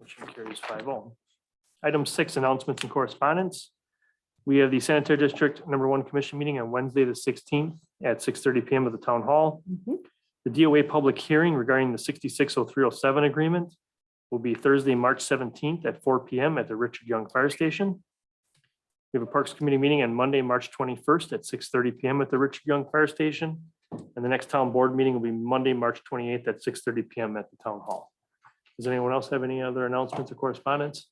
Motion carries 5-0. Item 6, announcements and correspondence. We have the sanitary district #1 commission meeting on Wednesday, the 16th at 6:30 PM at the town hall. The DOA public hearing regarding the 660307 agreement will be Thursday, March 17th at 4 PM at the Richard Young Fire Station. We have a Parks Committee meeting on Monday, March 21st at 6:30 PM at the Richard Young Fire Station. And the next town board meeting will be Monday, March 28th at 6:30 PM at the town hall. Does anyone else have any other announcements or correspondence?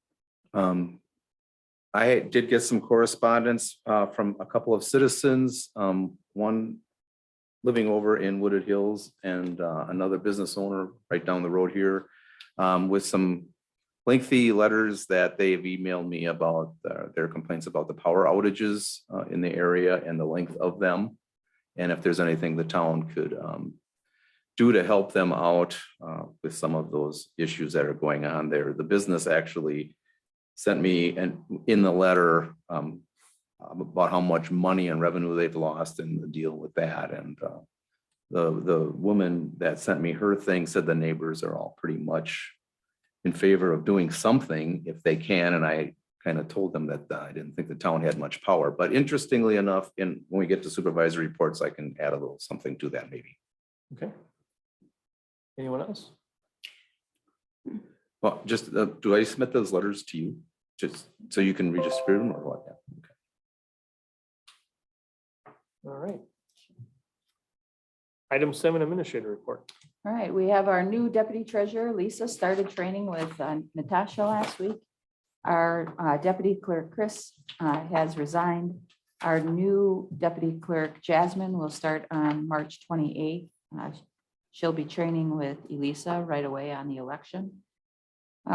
I did get some correspondence from a couple of citizens, one living over in Wooded Hills and another business owner right down the road here with some lengthy letters that they've emailed me about their complaints about the power outages in the area and the length of them. And if there's anything the town could do to help them out with some of those issues that are going on there. The business actually sent me in the letter about how much money and revenue they've lost in the deal with that. And the woman that sent me her thing said the neighbors are all pretty much in favor of doing something if they can. And I kind of told them that I didn't think the town had much power. But interestingly enough, when we get to supervisory reports, I can add a little something to that maybe. Okay. Anyone else? Well, just do I submit those letters to you just so you can redistribute them or what? Yeah. Okay. All right. Item 7, administrator report. All right, we have our new deputy treasurer, Lisa, started training with Natasha last week. Our deputy clerk, Chris, has resigned. Our new deputy clerk, Jasmine, will start on March 28th. She'll be training with Elisa right away on the election.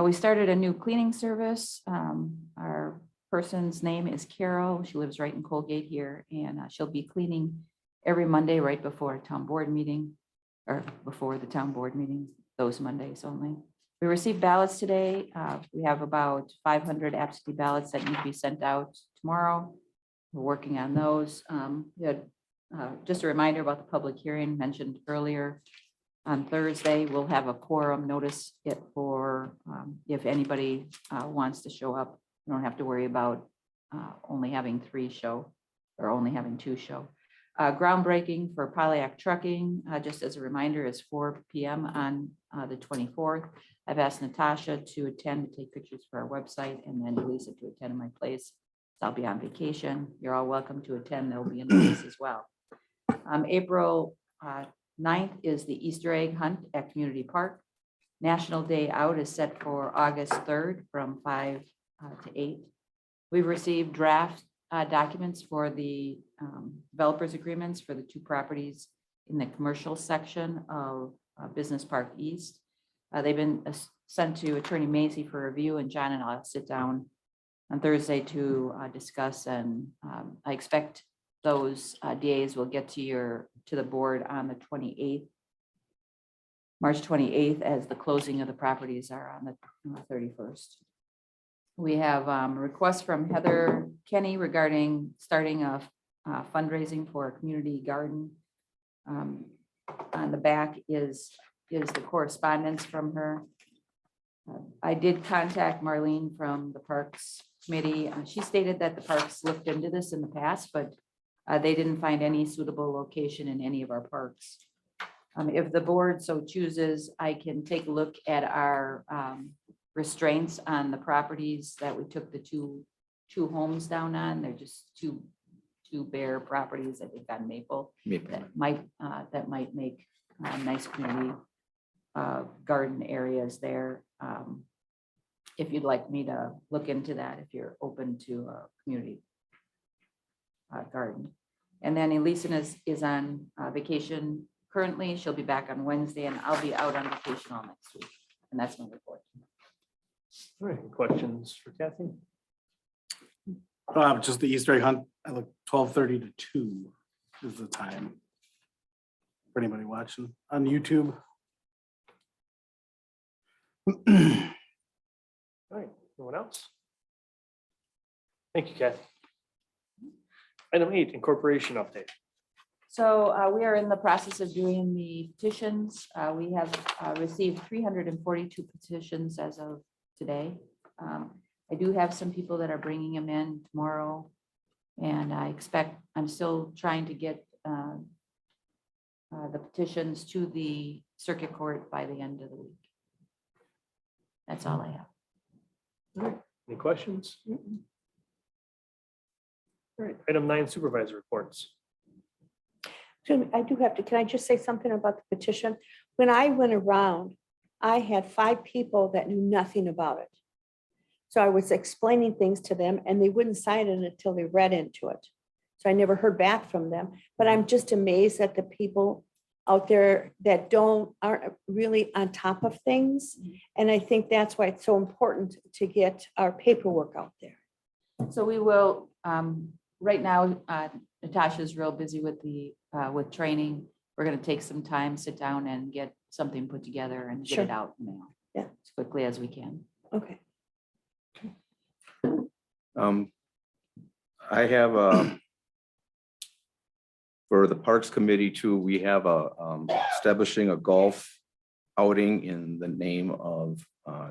We started a new cleaning service. Our person's name is Carol. She lives right in Colgate here, and she'll be cleaning every Monday right before a town board meeting, or before the town board meeting, those Mondays only. We received ballots today. We have about 500 absentee ballots that need to be sent out tomorrow. We're working on those. We had just a reminder about the public hearing mentioned earlier. On Thursday, we'll have a quorum notice it for if anybody wants to show up. You don't have to worry about only having 3 show or only having 2 show. Groundbreaking for Pontiac Trucking, just as a reminder, is 4 PM on the 24th. I've asked Natasha to attend to take pictures for our website, and then Elisa to attend in my place. I'll be on vacation. You're all welcome to attend. They'll be in place as well. April 9th is the Easter egg hunt at Community Park. National Day Out is set for August 3rd from 5 to 8. We've received draft documents for the developers agreements for the 2 properties in the commercial section of Business Park East. They've been sent to Attorney Macy for review, and John and I'll sit down on Thursday to discuss, and I expect those DAs will get to the board on the 28th, March 28th, as the closing of the properties are on the 31st. We have a request from Heather Kenny regarding starting a fundraising for a community garden. On the back is the correspondence from her. I did contact Marlene from the Parks Committee. She stated that the parks looked into this in the past, but they didn't find any suitable location in any of our parks. If the board so chooses, I can take a look at our restraints on the properties that we took the two homes down on. They're just two bare properties, I think, on Maple. That might make nice community garden areas there. If you'd like me to look into that, if you're open to a community garden. And then Elisa is on vacation currently. She'll be back on Wednesday, and I'll be out on vacation all next week. And that's my report. All right, any questions for Kathy? Just the Easter egg hunt. I look 12:30 to 2 is the time. For anybody watching on YouTube. All right, anyone else? Thank you, Kathy. Item 8, incorporation update. So we are in the process of doing the petitions. We have received 342 petitions as of today. I do have some people that are bringing them in tomorrow. And I'm still trying to get the petitions to the circuit court by the end of the week. That's all I have. All right, any questions? All right, item 9, supervisor reports. Excuse me, I do have to, can I just say something about the petition? When I went around, I had 5 people that knew nothing about it. So I was explaining things to them and they wouldn't sign it until they read into it. So I never heard back from them, but I'm just amazed at the people out there that aren't really on top of things. And I think that's why it's so important to get our paperwork out there. So we will, right now, Natasha's real busy with with training. We're going to take some time, sit down and get something put together and get it Sure. out now. Yeah. As quickly as we can. Okay. I have for the Parks Committee too, we have establishing a golf outing in the name of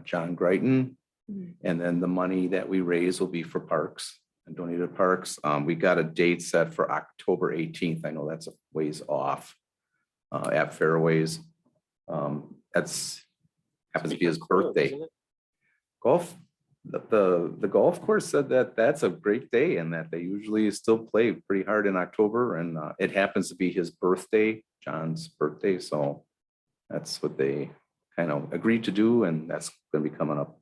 John Greiten. Mhm. And then the money that we raise will be for parks and donated parks. We got a date set for October 18th. I know that's a ways off at Fairways. That's happens to be his birthday. Golf, the golf course said that that's a great day and that they usually still play pretty hard in October, and it happens to be his birthday, John's birthday, so that's what they kind of agreed to do, and that's going to be coming up.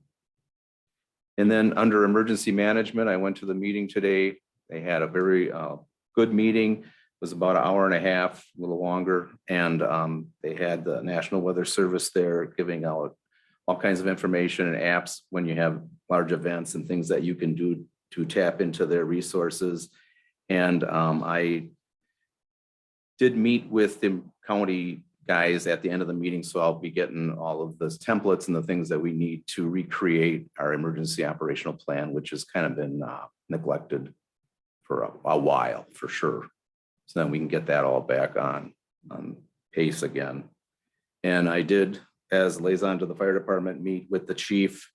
And then under emergency management, I went to the meeting today. They had a very good meeting. It was about an hour and a half, a little longer, and they had the National Weather Service there giving out all kinds of information and apps when you have large events and things that you can do to tap into their resources. And I did meet with the county guys at the end of the meeting, so I'll be getting all of those templates and the things that we need to recreate our emergency operational plan, which has kind of been neglected for a while, for sure. So then we can get that all back on pace again. And I did, as liaison to the fire department, meet with the chief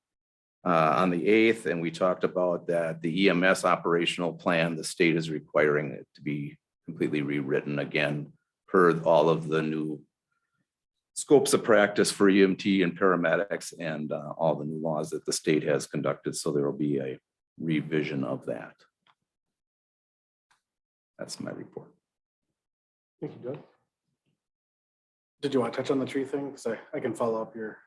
on the 8th, and we talked about that the EMS operational plan, the state is requiring it to be completely rewritten again per all of the new scopes of practice for EMT and paramedics and all the new laws that the state has conducted. So there will be a revision of that. That's my report. Thank you, Doug. Did you want to touch on the tree thing? Because I can follow up your.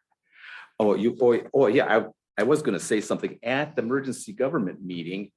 Yeah, I was gonna say something at the emergency government meeting.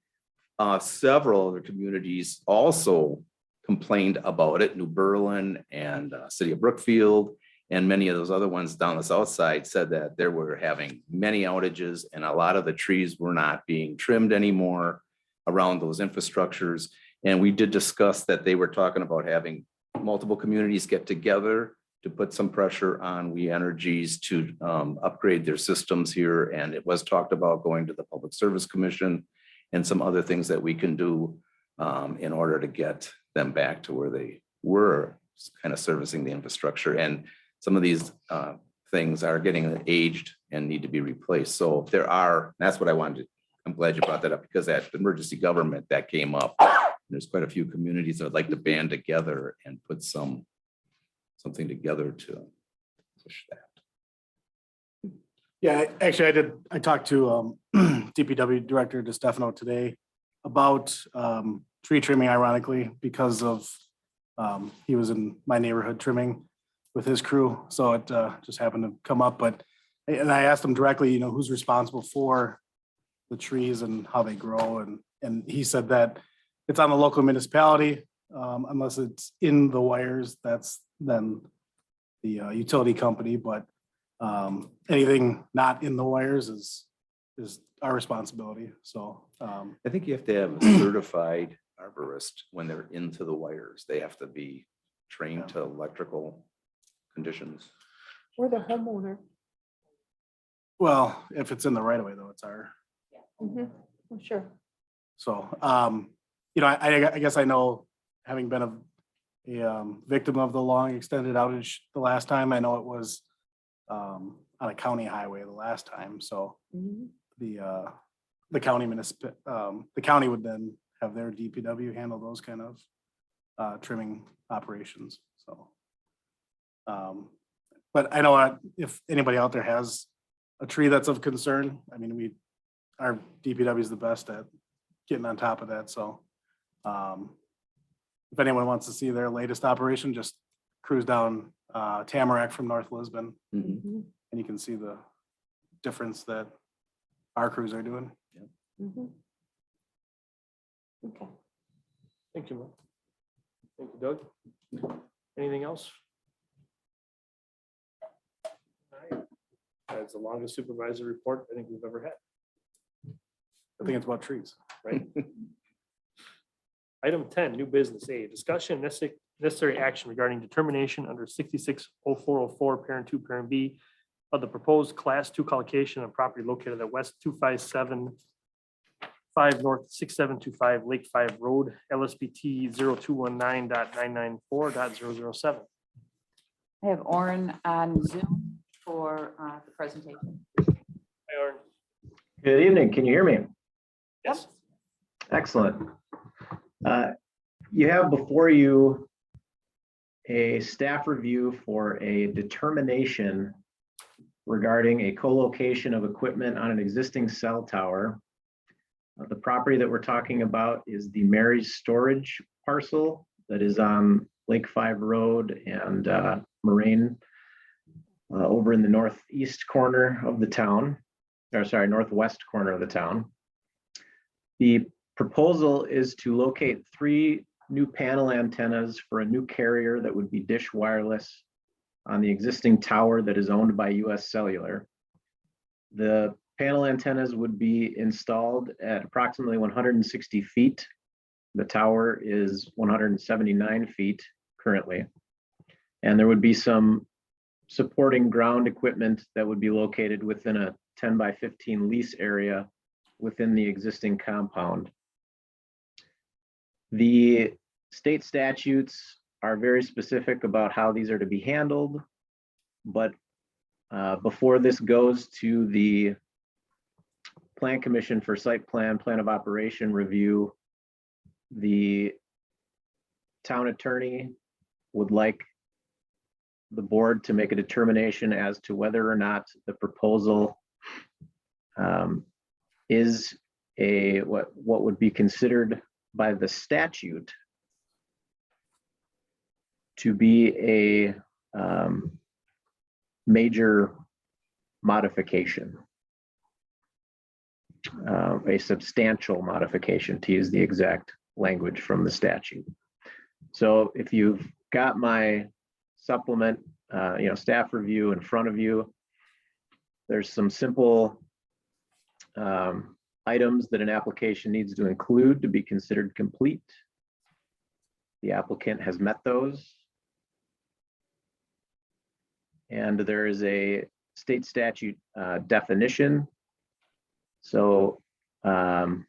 Several other communities also complained about it. New Berlin and City of Brookfield and many of those other ones down the south side said that they were having many outages and a lot of the trees were not being trimmed anymore around those infrastructures. And we did discuss that they were talking about having multiple communities get together to put some pressure on We Energies to upgrade their systems here. And it was talked about going to the Public Service Commission and some other things that we can do in order to get them back to where they were kind of servicing the infrastructure. And some of these things are getting aged and need to be replaced. So there are, that's what I wanted to, I'm glad you brought that up, because at the emergency government that came up. There's quite a few communities that would like to band together and put something together to push that. Yeah, actually, I talked to DPW Director DeStefano today about tree trimming, ironically, because of he was in my neighborhood trimming with his crew. So it just happened to come up. And I asked him directly, who's responsible for the trees and how they grow. And he said that it's on the local municipality, unless it's in the wires, that's then the utility company, but anything not in the wires is our responsibility. So I think you have to have a certified arborist when they're into the wires. They have to be trained to electrical conditions. Or the homeowner. well, if it's in the right of way though, it's our, Mhm. Oh, sure. so, I guess I know, having been a victim of the long extended outage the last time, I know it was on a county highway the last time, so Mhm. the county the county would then have their DPW handle those kind of trimming operations, so. But I know if anybody out there has a tree that's of concern, I mean, our DPW is the best at getting on top of that, so. If anyone wants to see their latest operation, just cruise down Tamarack from North Lisbon, Mhm. Mhm. and you can see the difference that our crews are doing. Mhm. Okay. Thank you, Mark. Thank you, Doug. Anything else? All right. That's the longest supervisor report I think we've ever had, I think it's about trees. right? Item 10, new business A, discussion necessary action regarding determination under 660404, parent 2, parent B of the proposed class 2 collocation of property located at West 2575 North 6725 Lake 5 Road, LSBT 0219.994.007. I have Orin on Zoom for the presentation. Hi, Aaron. Good evening. Can you hear me? Yes. Excellent. You have before you a staff review for a determination regarding a co-location of equipment on an existing cell tower. The property that we're talking about is the Mary's Storage parcel that is on Lake 5 Road and Moraine over in the northeast corner of the town, or sorry, northwest corner of the town. The proposal is to locate 3 new panel antennas for a new carrier that would be Dish Wireless on the existing tower that is owned by US Cellular. The panel antennas would be installed at approximately 160 feet. The tower is 179 feet currently. And there would be some supporting ground equipment that would be located within a 10 by 15 lease area within the existing compound. The state statutes are very specific about how these are to be handled, but before this goes to the Plan Commission for site plan of operation review, the town attorney would like the board to make a determination as to whether or not the proposal is what would be considered by the statute to be a major modification, a substantial modification, to use the exact language from the statute. So if you've got my supplement, staff review in front of you, there's some simple items that an application needs to include to be considered complete. The applicant has met those. And there is a state statute definition. So the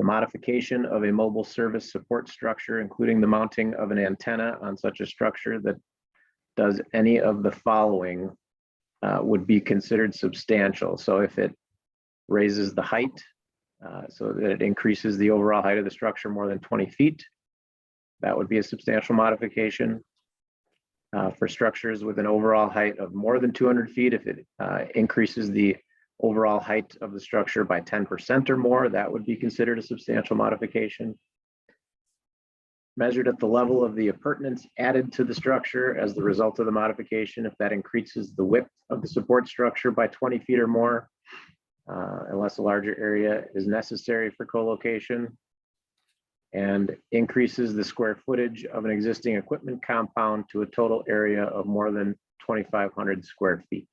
modification of a mobile service support structure, including the mounting of an antenna on such a structure that does any of the following, would be considered substantial. So if it raises the height so that it increases the overall height of the structure more than 20 feet, that would be a substantial modification. For structures with an overall height of more than 200 feet, if it increases the overall height of the structure by 10% or more, that would be considered a substantial modification. Measured at the level of the appurtenance added to the structure as the result of the modification, if that increases the width of the support structure by 20 feet or more, unless a larger area is necessary for co-location, and increases the square footage of an existing equipment compound to a total area of more than 2,500 square feet.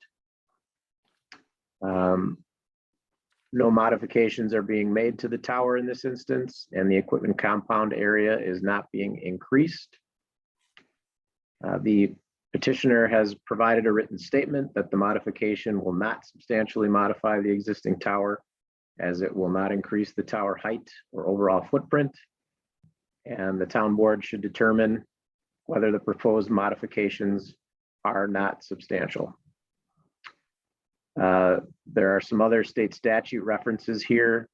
No modifications are being made to the tower in this instance, and the equipment compound area is not being increased. The petitioner has provided a written statement that the modification will not substantially modify the existing tower, as it will not increase the tower height or overall footprint. And the town board should determine whether the proposed modifications are not substantial. There are some other state statute references here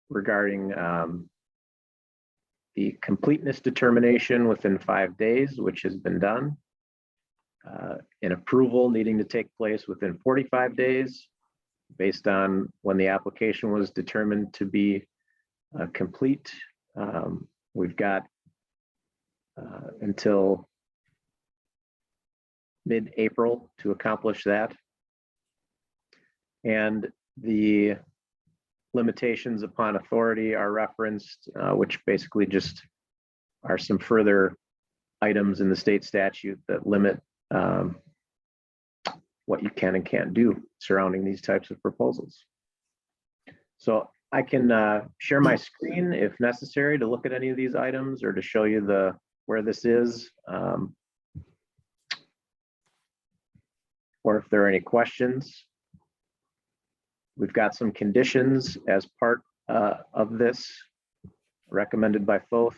regarding the completeness determination within 5 days, which has been done. An approval needing to take place within 45 days based on when the application was determined to be complete. We've got until mid-April to accomplish that. And the limitations upon authority are referenced, which basically just are some further items in the state statute that limit what you can and can't do surrounding these types of proposals. So I can share my screen if necessary to look at any of these items or to show you where this is. Or if there are any questions. We've got some conditions as part of this recommended by FOF.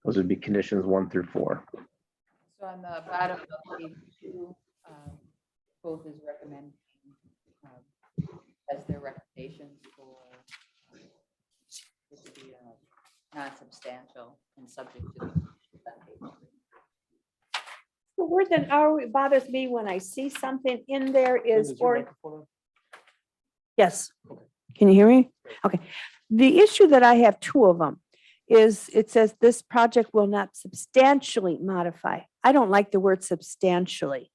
Those would be conditions 1 through 4. So on the bottom of page 2, both is recommending as their recommendations for it to be non-substantial and subject to. The word that always bothers me when I see something in there is, or, yes. Can you hear me? Okay. The issue that I have, 2 of them, is it says this project will not substantially modify. I don't like the word substantially.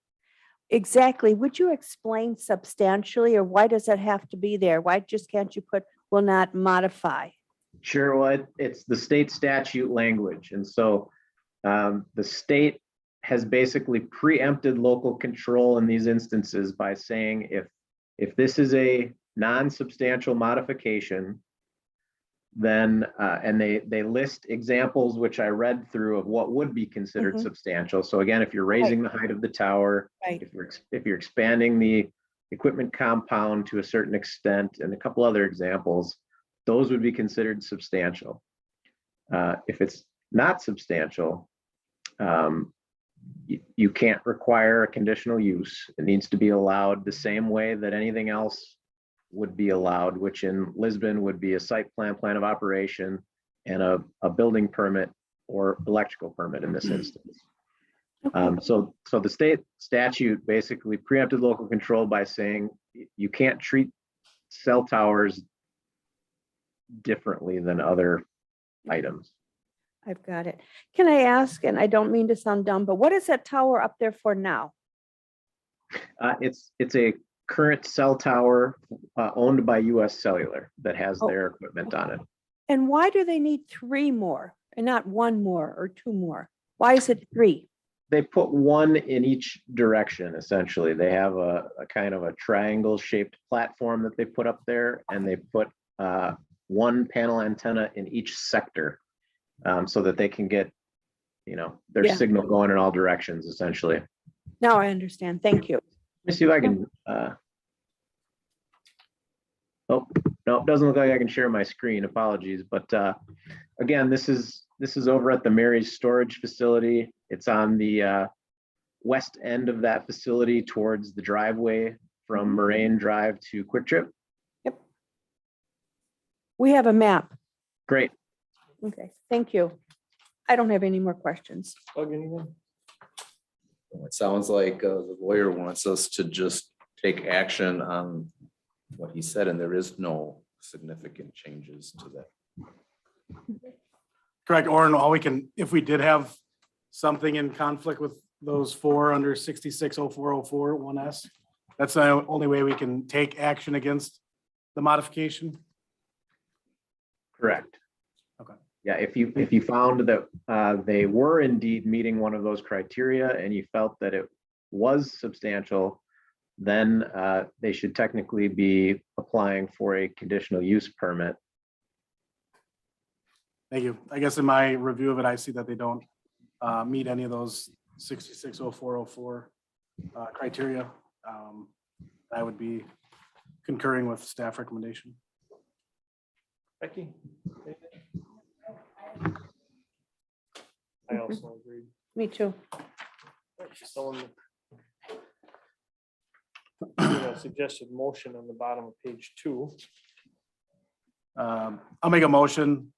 Exactly. Would you explain substantially, or why does that have to be there? Why just can't you put will not modify? Sure, well, it's the state statute language. And so the state has basically preempted local control in these instances by saying if this is a non-substantial modification, then and they list examples which I read through of what would be considered substantial. So again, if you're raising the height of the tower, Right. if you're expanding the equipment compound to a certain extent, and a couple other examples, those would be considered substantial. If it's not substantial, you can't require a conditional use. It needs to be allowed the same way that anything else would be allowed, which in Lisbon would be a site plan of operation and a building permit or electrical permit in this instance. So the state statute basically preempted local control by saying you can't treat cell towers differently than other items. I've got it. Can I ask, and I don't mean to sound dumb, but what is that tower up there for now? It's a current cell tower owned by US Cellular that has their equipment on it. And why do they need 3 more and not 1 more or 2 more? Why is it 3? They put one in each direction, essentially. They have a kind of a triangle shaped platform that they put up there, and they put one panel antenna in each sector so that they can get, their signal going in all directions, essentially. Now I understand. Thank you. Let me see if I can, oh, no, it doesn't look like I can share my screen. Apologies. But again, this is over at the Mary's storage facility. It's on the west end of that facility towards the driveway from Moraine Drive to Quick Trip. Yep. We have a map. Great. Okay, thank you. I don't have any more questions. Doug, anything? It sounds like the lawyer wants us to just take action on what he said, and there is no significant changes to that. Correct, or all we can, if we did have something in conflict with those 4 under 660404 1S, that's the only way we can take action against the modification. Correct. Okay. Yeah, if you found that they were indeed meeting one of those criteria and you felt that it was substantial, then they should technically be applying for a conditional use permit. Thank you. I guess in my review of it, I see that they don't meet any of those 660404 criteria. I would be concurring with staff recommendation. Becky? Anything? I also agree. Me too. Someone doing a suggested motion on the bottom of page 2. I'll make a motion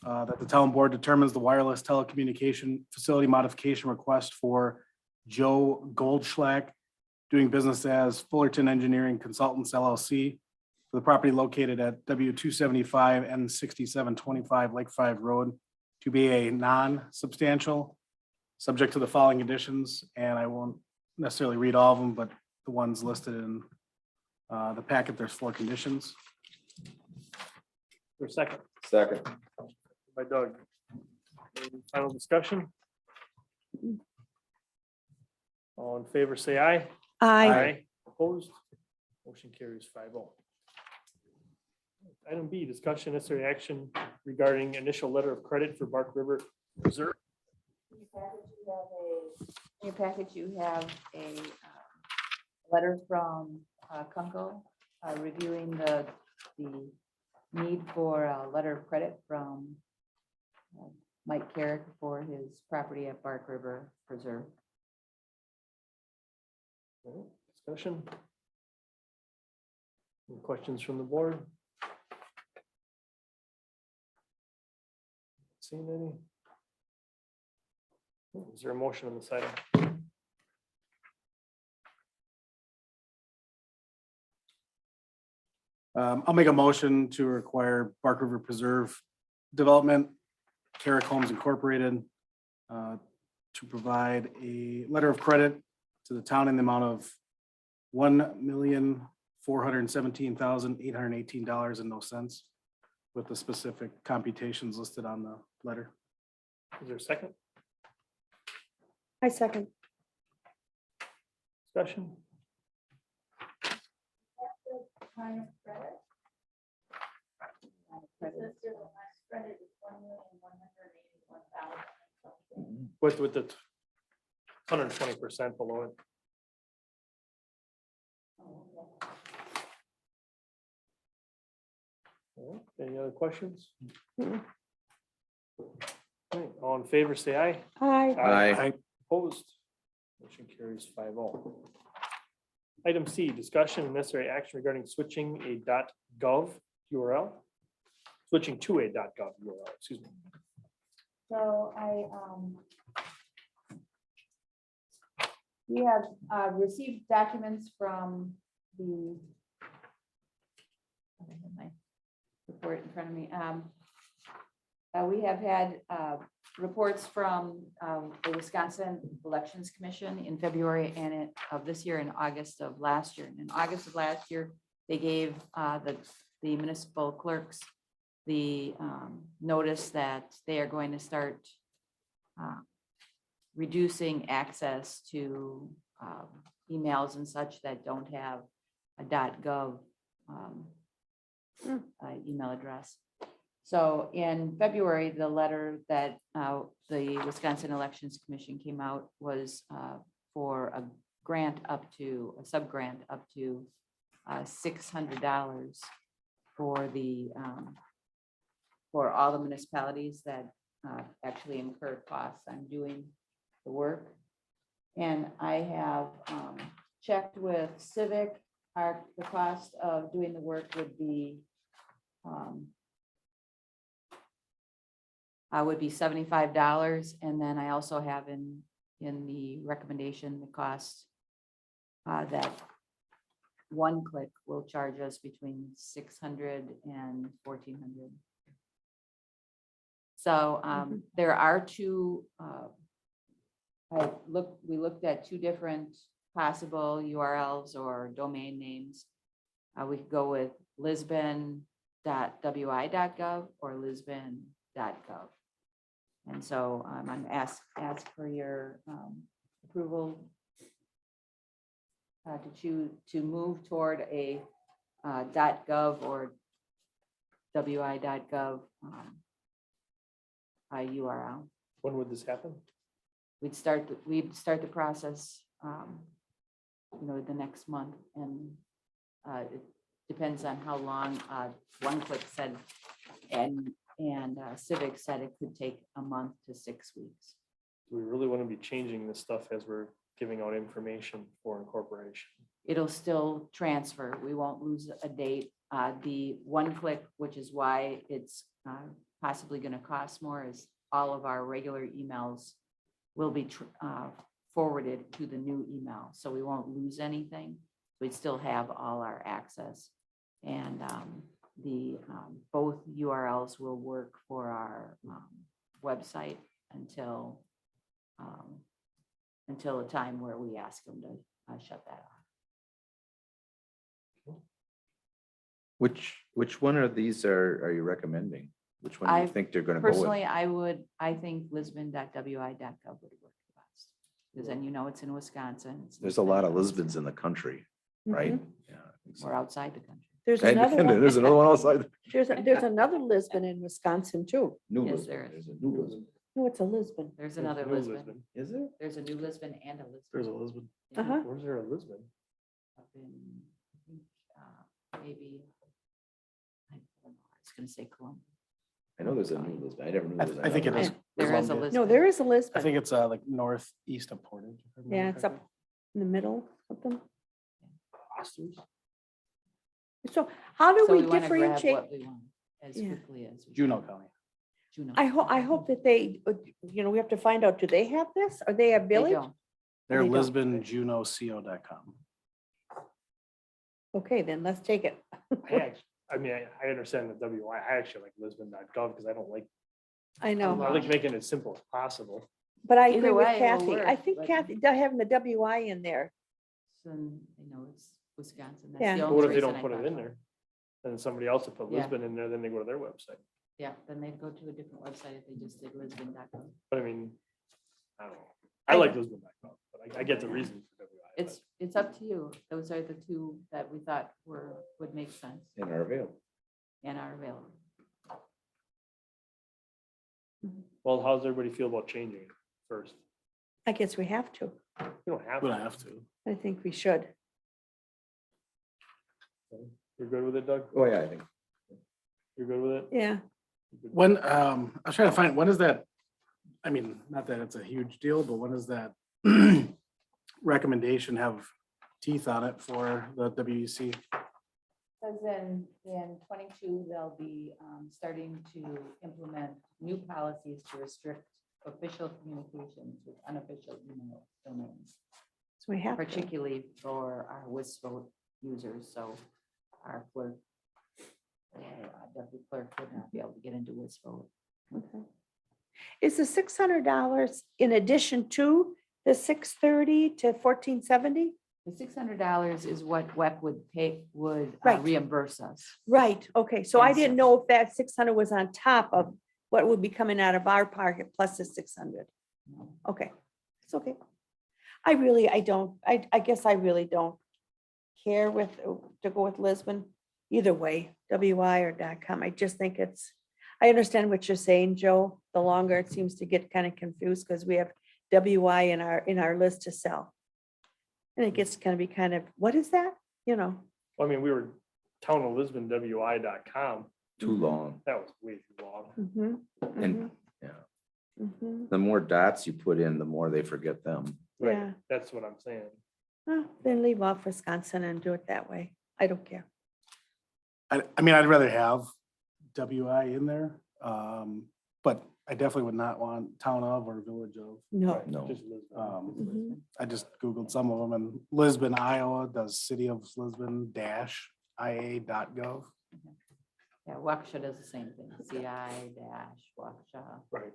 that the town board determines the wireless telecommunication facility modification request for Joe Goldschlack, doing business as Fullerton Engineering Consultants LLC, for the property located at W 275 and 6725 Lake 5 Road, to be a non-substantial, subject to the following conditions, and I won't necessarily read all of them, but the ones listed in the packet, there's 4 conditions. For a second, Second. by Doug. Any final discussion? All in favor, say aye. Opposed? Motion carries 5-0. Item B, discussion necessary action regarding initial letter of credit for Bark River Reserve. In your package, you have a letter from Kunkel reviewing the need for a letter of credit from Mike Carrick for his property at Bark River Preserve. Discussion? Any questions from the board? Seen any? Is there a motion on this item? I'll make a motion to require Bark River Preserve Development, Carrick Homes Incorporated, to provide a letter of credit to the town in the amount of $1,417,818.00, with the specific computations listed on the letter. Is there a second? I second. Discussion? With the 120% below it. All right, any other questions? Mm-mm. All right, all in favor, say aye. Aye. Opposed? Motion carries 5-0. Item C, discussion and necessary action regarding switching a .gov URL. Switching to a .gov URL, excuse me. So we have received documents from the, I have my report in front of me. We have had reports from the Wisconsin Elections Commission in February of this year and August of last year. And in August of last year, they gave the municipal clerks the notice that they are going to start reducing access to emails and such that don't have a .gov email address. So in February, the letter that the Wisconsin Elections Commission came out was for a grant up to, a sub-grant up to $600 for the for all the municipalities that actually incur costs on doing the work. And I have checked with Civic, the cost of doing the work would be $75. And then I also have in the recommendation, the cost that one click will charge us between $600 and $1,400. So there are two, we looked at two different possible URLs or domain names. We could go with lisbon.wi.gov or lisbon.gov. And so I'm ask for your approval to move toward a .gov or wi.gov URL. When would this happen? We'd start the process, the next month, and it depends on how long one click said, and Civic said it could take a month to 6 weeks. Do we really want to be changing this stuff as we're giving out information for incorporation? It'll still transfer. We won't lose a date. The one click, which is why it's possibly going to cost more, is all of our regular emails will be forwarded to the new email. So we won't lose anything. We still have all our access. And both URLs will work for our website until a time where we ask them to shut that off. Which one of these are you recommending? Which one do you I think they're gonna go with? Personally, I think lisbon.wi.gov would work the best. Because then it's in Wisconsin. It's There's a lot of Lisbon. Lisbons in the country, right? Mhm. Yeah, I think so. Or outside the country. There's And another one, there's another one outside. there's another Lisbon in Wisconsin too. New Yes, Lisbon. there is. There's a new Lisbon. No, it's a Lisbon. There's another New Lisbon. Is there? There's a new Lisbon and a Lisbon. There's a Lisbon. Yeah, Uh-huh. Where's there a Lisbon? up in, I think, maybe, I don't know, I was gonna say Columbia. I know there's a new Lisbon. I never knew. I- there was I think it another is. one. There is a Columbia. Lisbon. No, there is a I Lisbon. think it's like northeast of Portage. if I remember Yeah, it's up correctly. in the middle of them. Osters? So how do So we we wanna grab differentiate? what we want as Yeah. quickly as. we Juneau can. County. Juneau. I hope that they, we have to find out, do they have this? Are they a They village? don't. They're They don't. lisbonjunoco.com. Okay, then let's take it. I understand the WI. I actually like Lisbon.gov because I don't like, I know, I like making it as simple as possible. but I Either agree with way, it'll Kathy. I work, think but- Kathy, having the WI in there, So, it's Wisconsin. That's Yeah. the But only what if they reason don't I put it thought in of there? Then somebody else will put Yeah. Lisbon in there, then they go to their website. Yeah, then they'd go to a different website if they just did Lisbon.gov. But I mean, I don't know. I like Lisbon.gov, but I get the reason for WI. but- It's up to you. Those are the two that we thought would make sense And are available. and are available. Well, how does everybody feel about changing it first? I guess we have to. We don't have We to. don't have to. I think we should. You're good with it, Doug? Oh, yeah, I think. You're good with it? Yeah. You good? When, I was trying to find, when is that? I mean, not that it's a huge deal, but when does that recommendation have teeth on it for the WEC? Because in 22, they'll be starting to implement new policies to restrict official communications with unofficial email domains, So we have to. particularly for our WISPO users. So our clerk, deputy clerk would not be able to get into WISPO. Okay. Is the $600 in addition to the 630 to 1470? The $600 is what WEP would Right. reimburse us. Right, okay, so I And so- didn't know if that 600 was on top of what would be coming out of our pocket plus the 600. Okay, it's okay. I guess I really don't care to go with Lisbon either way, WI or .com. I just think I understand what you're saying, Joe. The longer it seems to get kind of confused because we have WI in our list to sell. And it gets gonna be kind of, what is that? Well, I mean, we were town of Lisbon, WI.com. Too long. That was way too long. Mhm, And, mhm, yeah, mhm. the more dots you put in, the more they forget them. Right, Yeah. that's what I'm saying. Then leave off Wisconsin and do it that way. I don't care. I mean, I'd rather have WI in there, but I definitely would not want town of or village of. No. Right, No. just Lisbon. Mhm. I just Googled some of them and Lisbon, Iowa does city of Lisbon -ia.gov. Yeah, Waukesha does the same thing, CI-Waukesha. Right.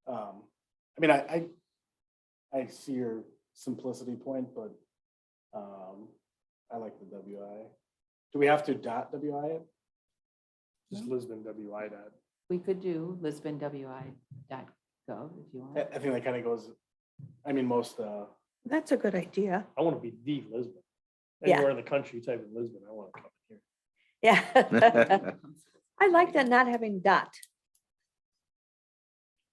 I mean, I see your simplicity point, but I like the WI. Do we have to .wi it? Just Lisbon, WI dot. We could do lisbonwi.gov if you want. I think that kind of goes, I mean, most, That's a good idea. I want to be the Lisbon. Yeah. Anywhere in the country, you type in Lisbon, I want to come here. Yeah. I like that not having dot.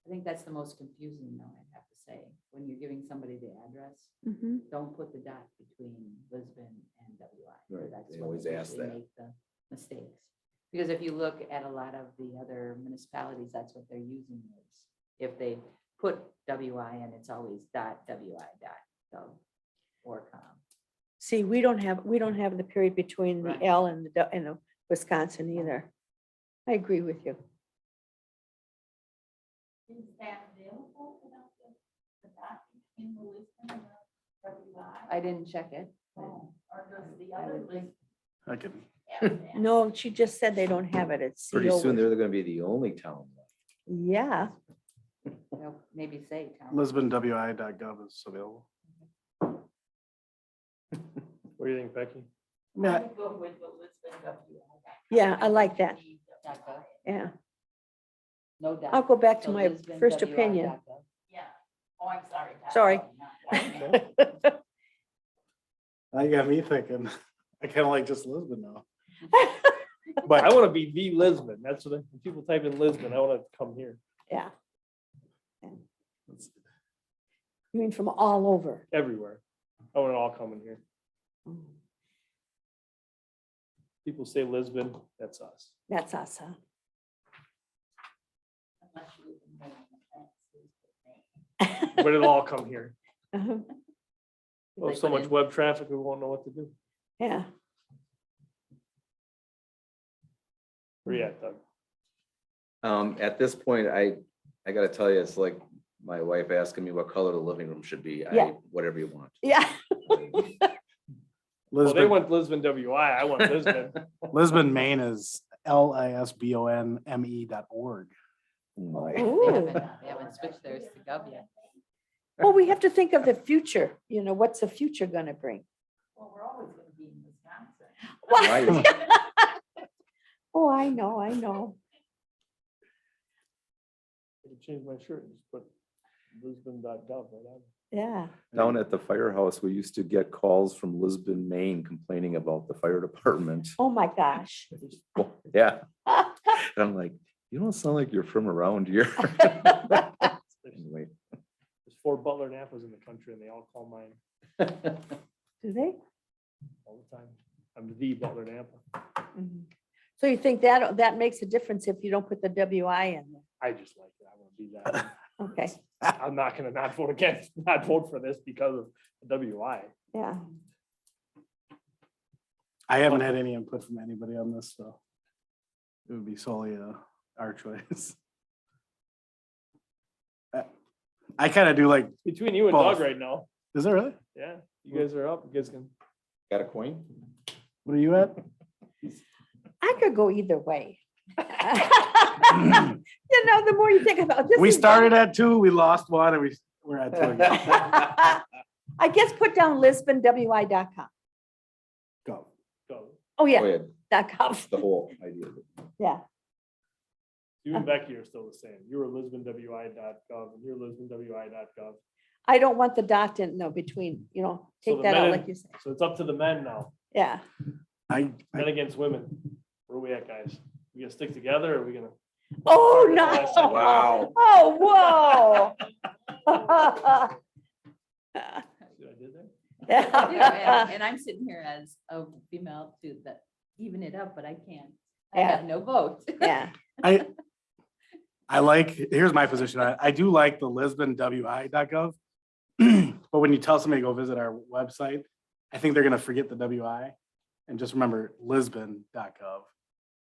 I think that's the most confusing though, I have to say, when you're giving somebody the address, Mhm. don't put the dot between Lisbon and WI. Right, That's they when always ask usually that. make the mistakes. Because if you look at a lot of the other municipalities, that's what they're using is if they put WI and it's always .wi.gov or com. See, we don't have the period between the Right. L and the Wisconsin either. I agree with you. Is that available without the dot in the Lisbon and the WI? I didn't check it. Or does the other list I can, have that? No, she just said they don't have it. It's. Pretty CO soon Wisconsin. they're gonna be the only town. left. Yeah, Well, maybe say town. LisbonWI.gov is available. What do you think, Becky? Yeah, I would go with the Lisbon WI. Yeah, I like that. yeah. No doubt. I'll go back to So my Lisbon first WI opinion. .gov. Yeah. Oh, I'm sorry. Sorry. now you got me thinking, I kind of like just Lisbon now. I But want to be the Lisbon. That's what, when people type in Lisbon, I want to come here Yeah. You mean from all over? everywhere. I want it all coming here. People say Lisbon, that's us. That's us, huh? But it'll all come here. Uh-huh. Well, so much web traffic, we won't know what to do. Yeah, Where you at, Doug? At this point, I gotta tell you, it's like my wife asking me what color the living room should be. Yeah. Whatever you want. yeah. Well, they Lisbon, want Lisbon WI, I want Lisbon. Lisbon, Maine is LISBONME.org. My- Ooh. They haven't switched theirs to gov yet. Well, we have to think of the future, what's the future gonna bring? Well, we're always gonna be in Wisconsin. Right. Oh, I know, I know. I could change my shirt and just put Lisbon.gov right on. Yeah. Down at the firehouse, we used to get calls from Lisbon, Maine complaining about the fire department. Oh, my gosh. Well, yeah. And I'm like, you don't sound like you're from around here. Anyway. There's 4 Butler Napas in the country and they all call mine Do they? all the time. I'm the Butler Napa. Mhm. So you think that makes a difference if you don't put the WI in there? I just like it. I want to be that. Okay, I'm not gonna not vote for this because of WI. yeah. I haven't had any input from anybody on this, so it would be solely our choice. I kind of do like, Between you and Both. Doug right now, is it really? yeah, you guys are up. You guys can. Got a coin? What are you at? I could go either way. The more you think about this. We is- started at 2, we lost 1, and we're at 2 again. I guess put down LisbonWI.com. Go. Go. Oh, Go yeah, ahead. .com. The whole idea of it. Yeah, You and Becky are still the same. You were LisbonWI.gov and you're LisbonWI.gov. I don't want the dot in, no, between, So take the that out men- like you said. So it's up to the men now. Yeah. I Men against women. Where are we at, guys? We gonna stick together or are we gonna? Oh, Wow. no. Wow. Oh, whoa. See what I did there? Yeah, and I'm sitting here as a female to even it up, but I can't. I Yeah. have no vote. Yeah, I like, here's my position. I do like the LisbonWI.gov. But when you tell somebody to go visit our website, I think they're gonna forget the WI and just remember Lisbon.gov.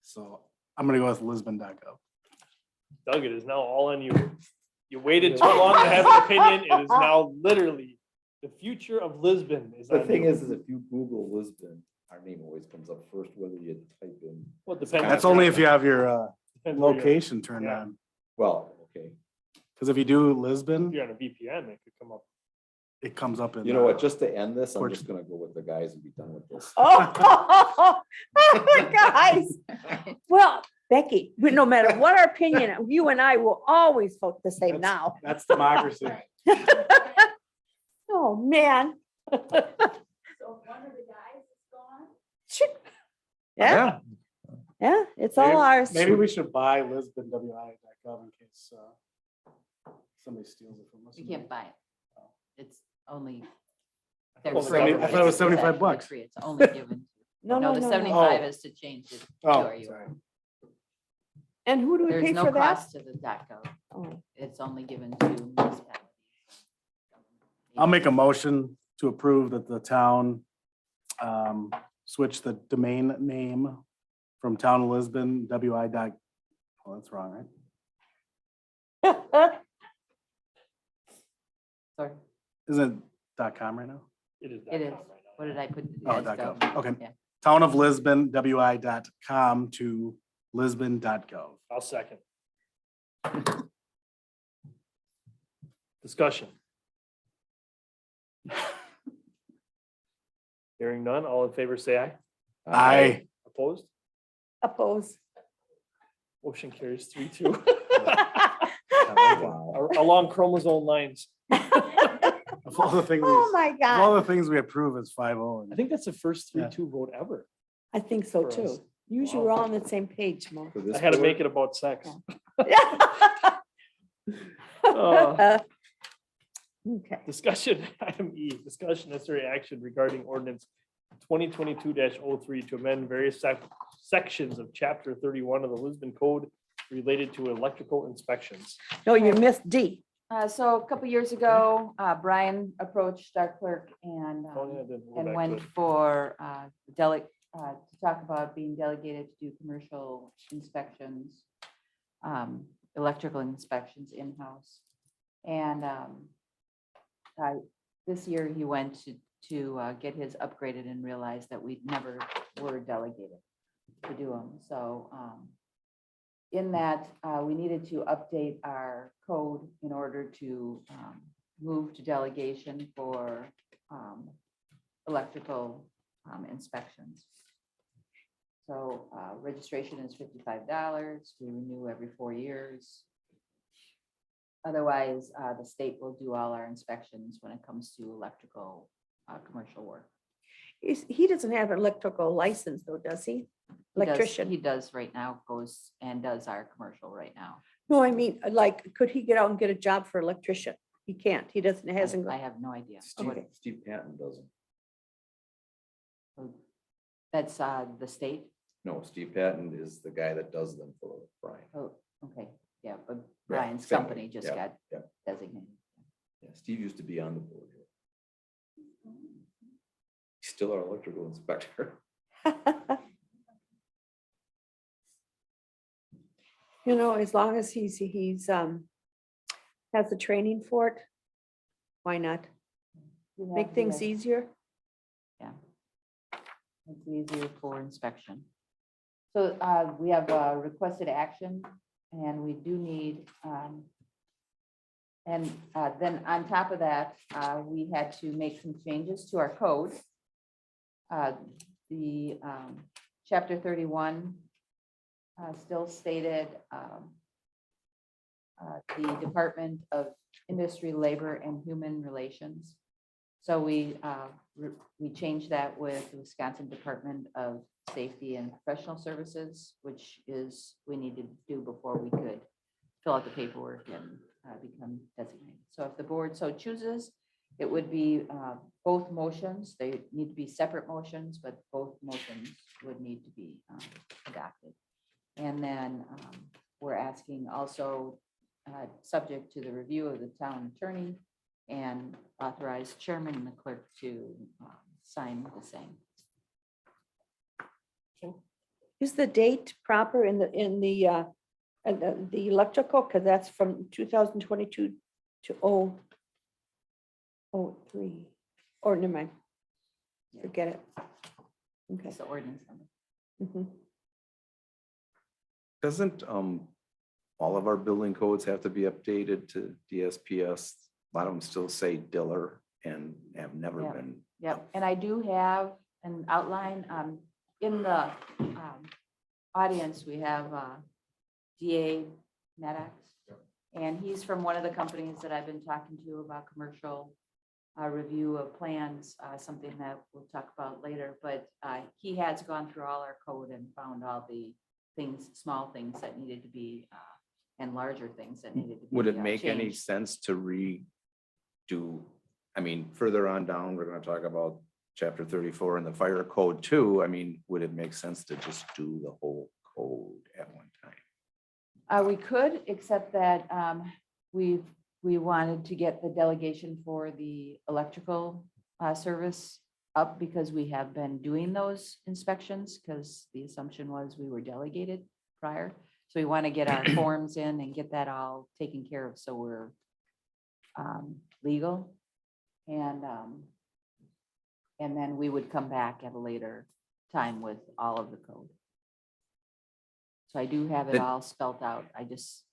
So I'm gonna go with Lisbon.gov. Doug, it is now all on you. You waited too long to have an opinion. It is now literally the future of Lisbon is The on thing you. is if you Google Lisbon, our name always comes up first, whether you type in, Well, it depends. That's only if you have your Depends where you're- location turned Yeah. on. well, okay. Because if you do If Lisbon, you're on a VPN, it could come up. it comes up in. You know what, just to end this, I'm Portu- just gonna go with the guys and be done with this. oh, guys. Well, Becky, no matter what our opinion, you and I will always vote the same now. That's democracy. Oh, man. So one of the guys is gone? Yeah, yeah, it's all Maybe- ours. Maybe we should buy LisbonWI.gov in case somebody steals it from us. You can't buy it. It's only. Well, the I thought it was It's $75. free. It's only given. No, No, no, the no, no. 75 is to change it. Oh, to you. sorry. And who do we There's pay no for that? cost to the DOT. Oh, It's only given to municipalities. I'll make a motion to approve that the town switch the domain name from Town of Lisbon, WI dot, oh, that's wrong, right? Sorry, Isn't it .com right now? It is. it is. .com right now, What did I put? Oh, Yes, .gov. go. Okay. Yeah. Town of Lisbon, WI.com to Lisbon.gov. I'll second. Discussion. Hearing none, all in favor, say aye. Aye. Opposed? oppose. Motion carries 3-2. Wow. Along chromosome lines. Of all the things, Oh, my of all God. the things we approve is 5-0. I think that's the first Yeah. 3-2 vote ever. I think so For us. too. Usually we're all on the same page, Mo. For this I had to board, make it about sex. Yeah. Uh, Okay. Discussion, item E, discussion necessary action regarding ordinance 2022-03 to amend various sections of chapter 31 of the Lisbon Code related to electrical inspections. No, you missed D. So a couple years ago, Brian approached our clerk and Oh, yeah, then we'll go and back to went it. for to talk about being delegated to do commercial inspections, electrical inspections in-house. And this year he went to get his upgraded and realized that we never were delegated to do them. So in that, we needed to update our code in order to move to delegation for electrical inspections. So registration is $55. We renew every 4 years. Otherwise, the state will do all our inspections when it comes to electrical commercial work. He doesn't have an electrical license though, does he? He does- Electrician. He does right now, goes and does our commercial right now. No, I mean, like, could he get out and get a job for electrician? He can't. He doesn't, hasn't. I have no idea. Steve, Steve Patton doesn't. That's the state. No, Steve Patton is the guy that does them for Brian. Oh, okay, yeah, but Yeah, Brian's same company thing. just Yeah, got yeah. designated. Yeah, Steve used to be on the board here. He's still our electrical inspector. You know, as long as he's has the training for it, why not? We Make have things the- easier. It's easier for inspection. So we have requested action and we do need, and then on top of that, we had to make some changes to our code. The chapter 31 still stated the Department of Industry, Labor and Human Relations. So we changed that with the Wisconsin Department of Safety and Professional Services, which is, we need to do before we could fill out the paperwork and become designated. So if the board so chooses, it would be both motions. They need to be separate motions, but both motions would need to be adopted. And then we're asking also, subject to the review of the town attorney, and authorize chairman and the clerk to sign the same. Is the date proper in the electrical? Because that's from 2022 to 03. Or never mind. Forget it. Okay. It's the ordinance number. Mhm. Doesn't all of our building codes have to be updated to DSPS? A lot of them still say Diller and have never Yeah. been. Yep, and I do have an outline, in the audience, we have DA Maddox. And he's from one of the companies that I've been talking to about commercial review of plans, something that we'll talk about later. But he has gone through all our code and found all the things, small things that needed to be, and larger things that needed to be. Would it make any changed. sense to redo? I mean, further on down, we're gonna talk about chapter 34 in the fire code too. I mean, would it make sense to just do the whole code at one time? We could, except that we wanted to get the delegation for the electrical service up because we have been doing those inspections because the assumption was we were delegated prior. So we want to get our forms in and get that all taken care of so we're legal. And then we would come back at a later time with all of the code. So I do have it It- all spelled out. I just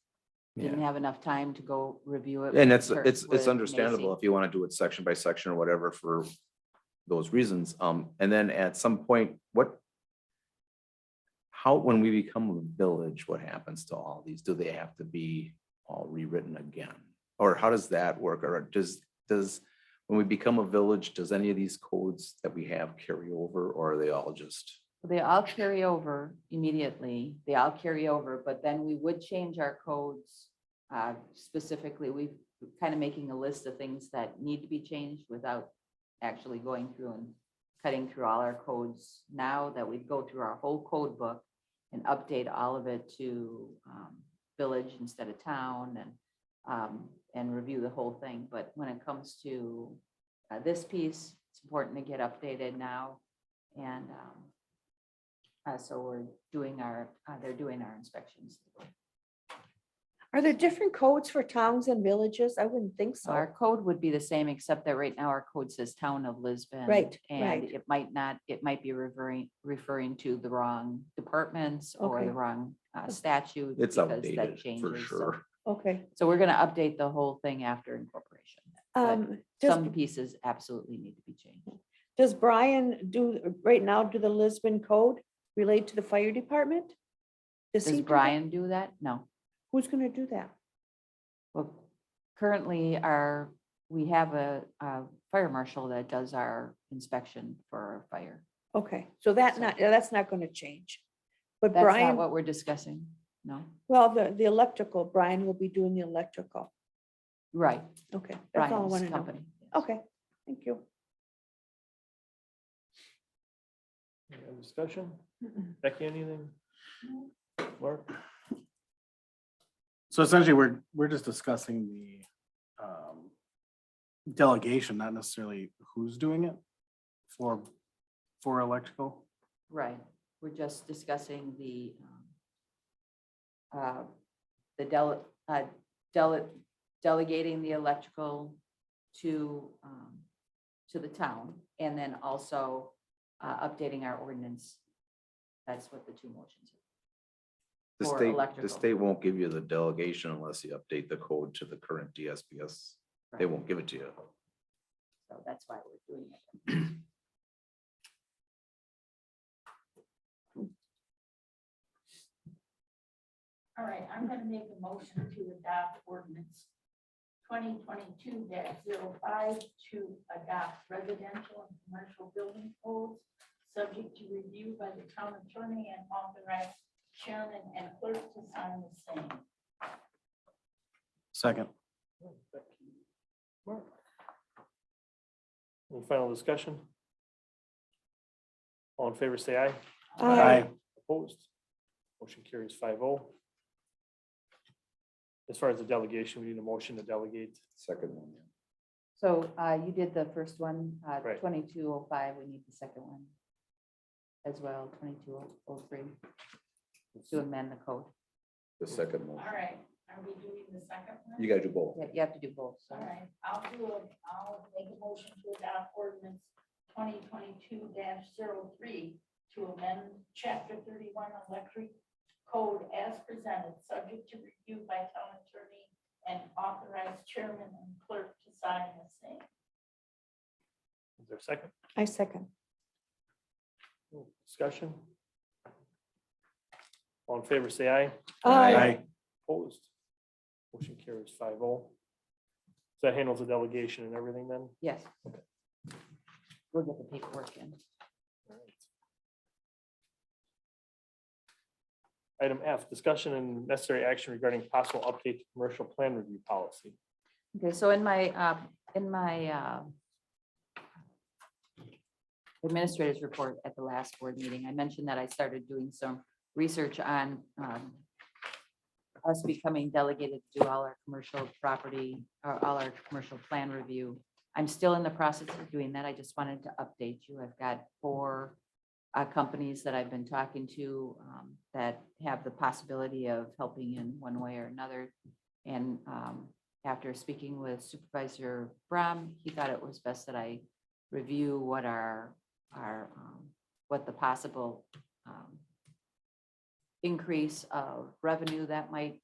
didn't Yeah. have enough time to go review it. And with it's, Kurt- it's with understandable Macy. if you want to do it section by section or whatever for those reasons. And then at some point, when we become a village, what happens to all these? Do they have to be all rewritten again? Or how does that work? Or when we become a village, does any of these codes that we have carry over, or are they all just? They all carry over immediately. They all carry over, but then we would change our codes. Specifically, we're kind of making a list of things that need to be changed without actually going through and cutting through all our codes now that we'd go through our whole code book and update all of it to village instead of town and review the whole thing. But when it comes to this piece, it's important to get updated now. And so we're doing they're doing our inspections. Are there different codes for towns and villages? I wouldn't think So our so. code would be the same, except that right now our code says Town of Lisbon. Right, And right. it might not, it might be referring to the wrong departments or Okay. the wrong statute. It's because that outdated for changes. So- sure. Okay. So we're gonna update the whole thing after incorporation. Does, Some pieces absolutely need to be changed. does Brian right now, do the Lisbon code relate to the fire department? Does he Does do that? Brian do that? No. Who's gonna do that? Well, currently we have a fire marshal that does our inspection for our fire. Okay, so that's not gonna change. But That's not Brian, what we're discussing. No, well, the electrical, Brian will be doing the electrical. right. Okay, that's all I Brian's want to know. company. Okay, thank you. Any other discussion? Mm-mm. Becky, anything? Mark? So essentially, we're just discussing the delegation, not necessarily who's doing it for electrical. Right. We're just discussing the delegating the electrical to the town and then also updating our ordinance. That's what the two motions are. The For state, electrical. the state won't give you the delegation unless you update the code to the current DSPS. They Right. won't give it to you. So that's why we're doing it. All right, I'm gonna make a motion to adopt ordinance 2022-05 to adopt residential and commercial building codes, subject to review by the town attorney and authorize chairman and clerk to sign the same. Second. Mark? Any final discussion? All in favor, say aye. Aye. Opposed? Motion carries 5-0. As far as the delegation, we need a motion to delegate. Second one. So you did the first one, Right. 2205. We need the second one as well, 2203, to amend the code. The second one. All right, are we doing the second one? You gotta do both. Yeah, you have to do both. So All right, I'll make a motion to adopt ordinance 2022-03 to amend chapter 31 electric code as presented, subject to review by town attorney and authorize chairman and clerk to sign the same. Is there a second? I second. Discussion? All in favor, say aye. Aye. Opposed? Motion carries 5-0. So that handles the delegation and everything then? yes. We'll get the paperwork in. All right. Item F, discussion and necessary action regarding possible update to commercial plan review policy. Okay, so in my administrator's report at the last board meeting, I mentioned that I started doing some research on us becoming delegated to do all our commercial property, or all our commercial plan review. I'm still in the process of doing that. I just wanted to update you. I've got 4 companies that I've been talking to that have the possibility of helping in one way or another. And after speaking with Supervisor Brom, he thought it was best that I review what what the possible increase of revenue that might,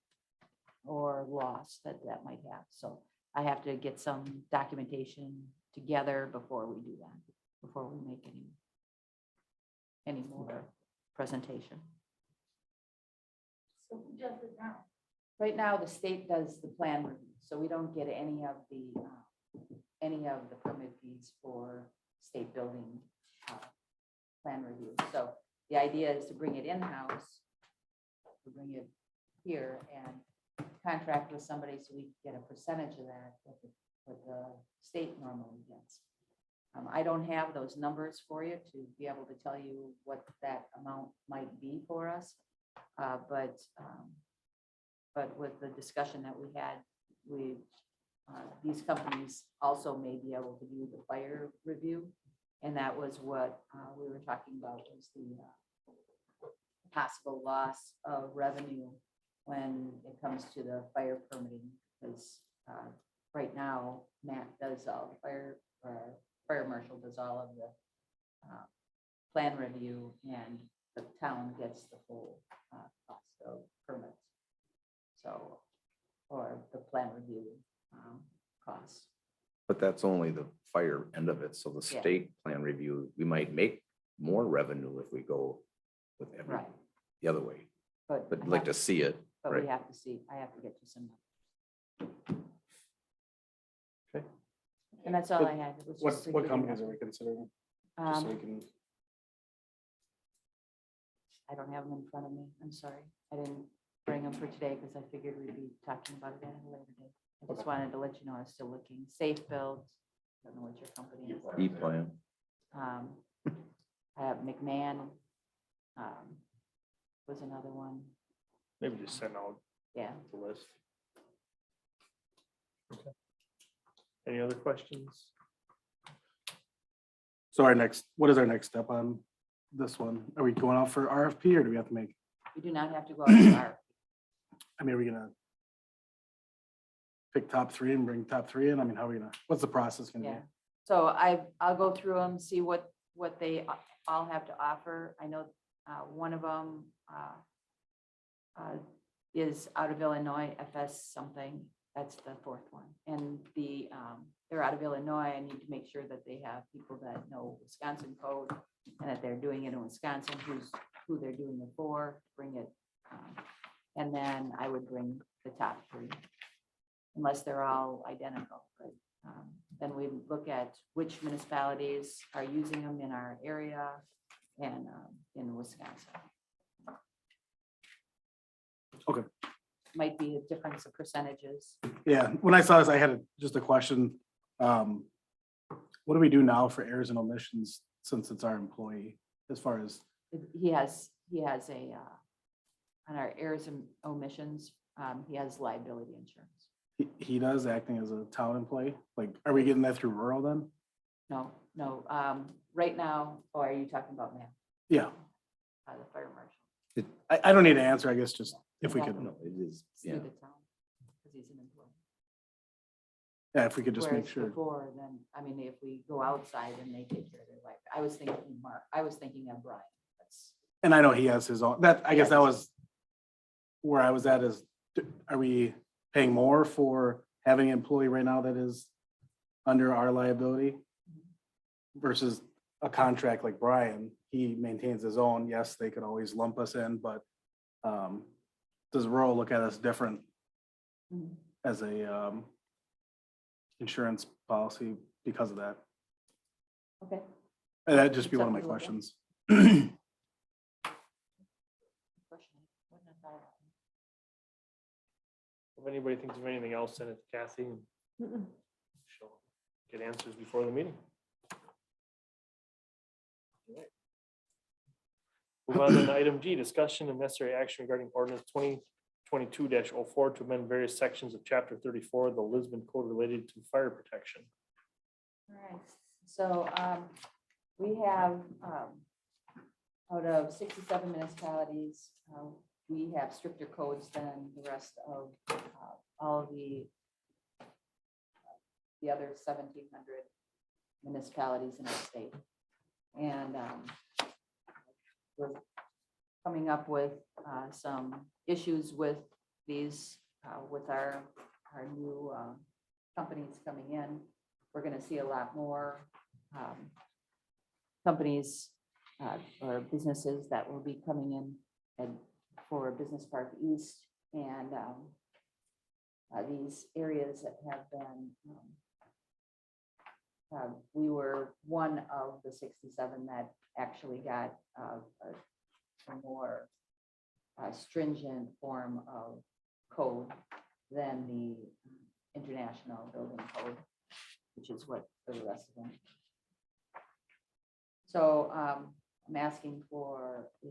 or loss that might have. So I have to get some documentation together before we do that, before we make any more presentation. So who does it now? Right now, the state does the plan review, so we don't get any of the permit fees for state building plan review. So the idea is to bring it in-house, to bring it here and contract with somebody so we can get a percentage of that, what the state normally gets. I don't have those numbers for you to be able to tell you what that amount might be for us. But with the discussion that we had, these companies also may be able to do the fire review. And that was what we were talking about, was the possible loss of revenue when it comes to the fire permitting. Because right now, Matt does all the fire marshal does all of the plan review, and the town gets the full cost of permits. So, or the plan review costs. But that's only the fire end of it. So the Yeah. state plan review, we might make more revenue if we go with every, Right. the other way. But But I I'd like have- to see it. But right. we have to see, I have to get you some. Okay. And that's all I had. It was just to What give you companies an are we considering? update. Just so we can, I don't have them in front of me. I'm sorry. I didn't bring them for today because I figured we'd be talking about it at a later date. I just Okay. wanted to let you know I was still looking. Safe Build. I don't know what your company is. E-plan. I have McMahon. Was another one. Maybe just send out Yeah. the list. Okay. Any other questions? so what is our next step on this one? Are we going out for RFP or do we have to make, We do not have to go out to our, I mean, are we gonna pick top 3 and bring top 3 in? I mean, how are we gonna, what's the process gonna yeah. be? So I'll go through them, see what they all have to offer. I know one of them is out of Illinois, FS something. That's the 4th one. And they're out of Illinois. I need to make sure that they have people that know Wisconsin code and that they're doing it in Wisconsin, who they're doing it for, bring it. And then I would bring the top 3, unless they're all identical. But then we look at which municipalities are using them in our area and in Wisconsin. Okay. Might be a difference of percentages. Yeah, when I saw this, I had just a question. What do we do now for errors and omissions since it's our employee as far as, He has a, on our errors and omissions, he has liability insurance. he does acting as a town employee? Like, are we getting that through rural then? No, right now, or are you talking about Matt, Yeah, the fire marshal? I don't need to answer, I guess, just if we could, No, it is, Through yeah. the town, because he's an employee. yeah, if we could just make Whereas sure. before, then, I mean, if we go outside and they take care of their life, I was thinking of Brian. That's, And I know he has his own, I guess that Yes. was where I was at is, are we paying more for having an employee right now that is under our liability versus a contract like Brian? He maintains his own. Yes, they could always lump us in, but does rural look at us different Mhm. as a insurance policy because of that? okay. And that'd just be It's one of up my to the board. questions. Question. Wouldn't have thought of that. If anybody thinks of anything else, send it to Kathy and Mm-mm. she'll get answers before the meeting. All right. Move on to item G, discussion and necessary action regarding ordinance 22 04 to amend various sections of chapter 34 of the Lisbon Code related to fire protection. All right, so we have, out of 67 municipalities, we have stricter codes than the rest of all of the other 1,700 municipalities in our state. And we're coming up with some issues with these, with our new companies coming in. We're going to see a lot more companies or businesses that will be coming in and for Business Park East and these areas that have been, we were one of the 67 that actually got a more stringent form of code than the International Building Code, which is what for the rest of them. So I'm asking for a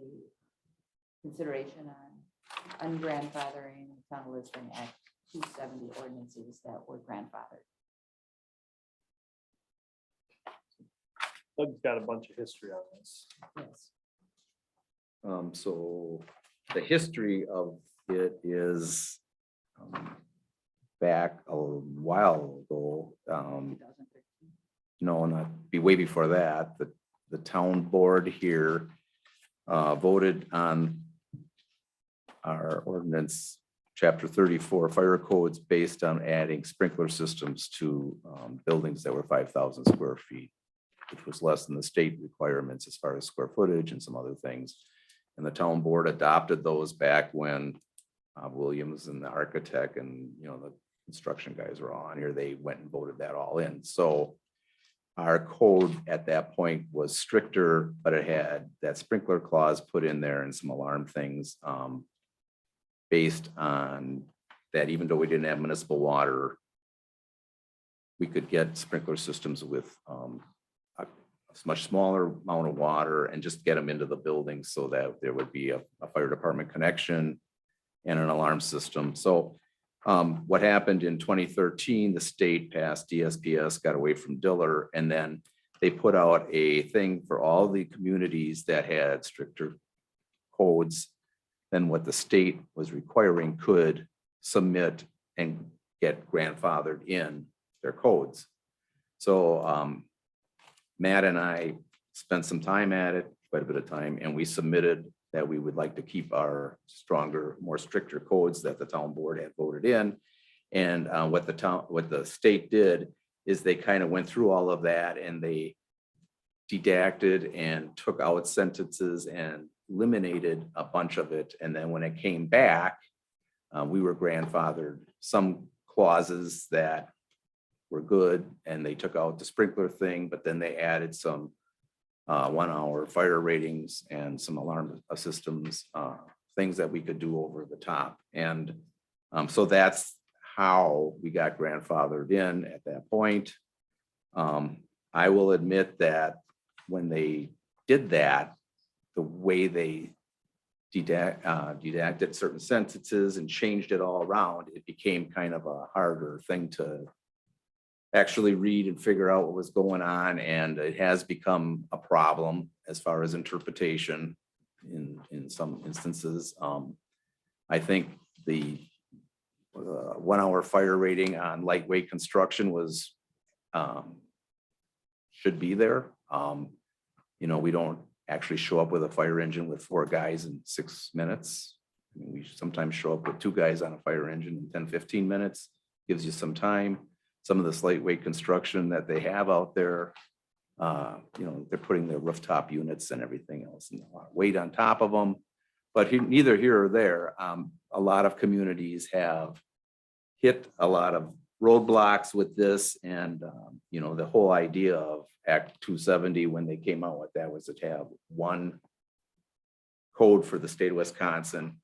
consideration on ungrandfathering the Town of Lisbon Act 270 ordinances that were grandfathered. Doug's got a bunch of history on this. Yes. So the history of it is back a while ago. 2013. No, not be way before that. The town board here voted on our ordinance, chapter 34, fire codes based on adding sprinkler systems to buildings that were 5,000 square feet, which was less than the state requirements as far as square footage and some other things. And the town board adopted those back when Williams and the architect and, you know, the construction guys were on here. They went and voted that all in. So our code at that point was stricter, but it had that sprinkler clause put in there and some alarm things based on that. Even though we didn't have municipal water, we could get sprinkler systems with a much smaller amount of water and just get them into the building so that there would be a fire department connection and an alarm system. So what happened in 2013, the state passed DSPS, got away from Diller, and then they put out a thing for all the communities that had stricter codes than what the state was requiring could submit and get grandfathered in their codes. So Matt and I spent some time at it, quite a bit of time, and we submitted that we would like to keep our stronger, more stricter codes that the town board had voted in. And what the state did is they kind of went through all of that and they redacted and took out sentences and eliminated a bunch of it. And then when it came back, we were grandfathered some clauses that were good, and they took out the sprinkler thing, but then they added some 1 hour fire ratings and some alarm systems, things that we could do over the top. And so that's how we got grandfathered in at that point. I will admit that when they did that, the way they redacted certain sentences and changed it all around, it became kind of a harder thing to actually read and figure out what was going on. And it has become a problem as far as interpretation in some instances. I think the 1 hour fire rating on lightweight construction was should be there. You know, we don't actually show up with a fire engine with 4 guys in 6 minutes. I mean, we sometimes show up with 2 guys on a fire engine in 10, 15 minutes, gives you some time. Some of this lightweight construction that they have out there, you know, they're putting their rooftop units and everything else and a lot of weight on top of them. But neither here or there, a lot of communities have hit a lot of roadblocks with this. And, you know, the whole idea of Act 270, when they came out with that, was to have one code for the state of Wisconsin.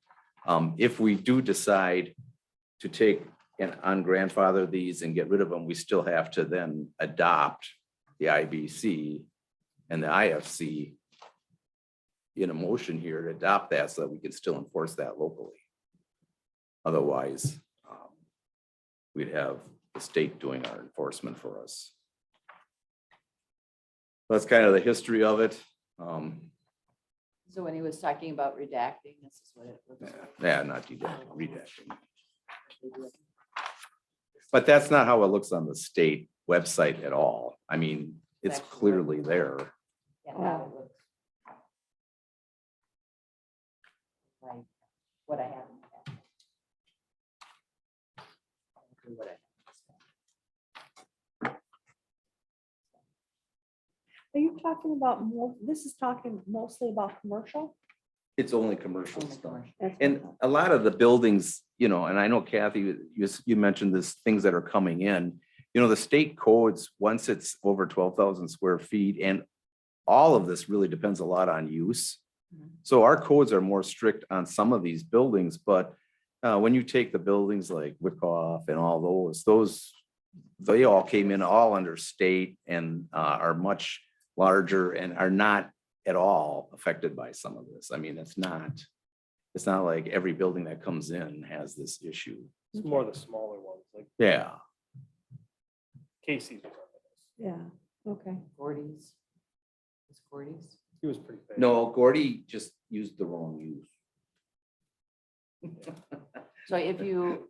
If we do decide to take and ungrandfather these and get rid of them, we still have to then adopt the IBC and the IFC in a motion here to adopt that so that we can still enforce that locally. Otherwise, we'd have the state doing our enforcement for us. That's kind of the history of it. So when he was talking about redacting, this is what it looks like. Yeah, not redacting. But that's not how it looks on the state website at all. I mean, it's Actually, clearly there. Yeah, now it looks like what I have. in the packet. What I have. Are you talking about more, this is talking mostly about commercial? It's only commercial Only stuff. commercial. That's what And I thought. a lot of the buildings, and I know Kathy, you mentioned this, things that are coming in. The state codes, once it's over 12,000 square feet, and all of this really depends a lot on use. Mhm. So our codes are more strict on some of these buildings, but when you take the buildings like Wyckoff and all those, they all came in all under state and are much larger and are not at all affected by some of this. I mean, it's not like every building that comes in has this issue. It's more the smaller ones, like Yeah. Casey's. Yeah, okay. Gordy's. It's Gordy's. He was pretty bad. No, Gordy just used the wrong use. So if you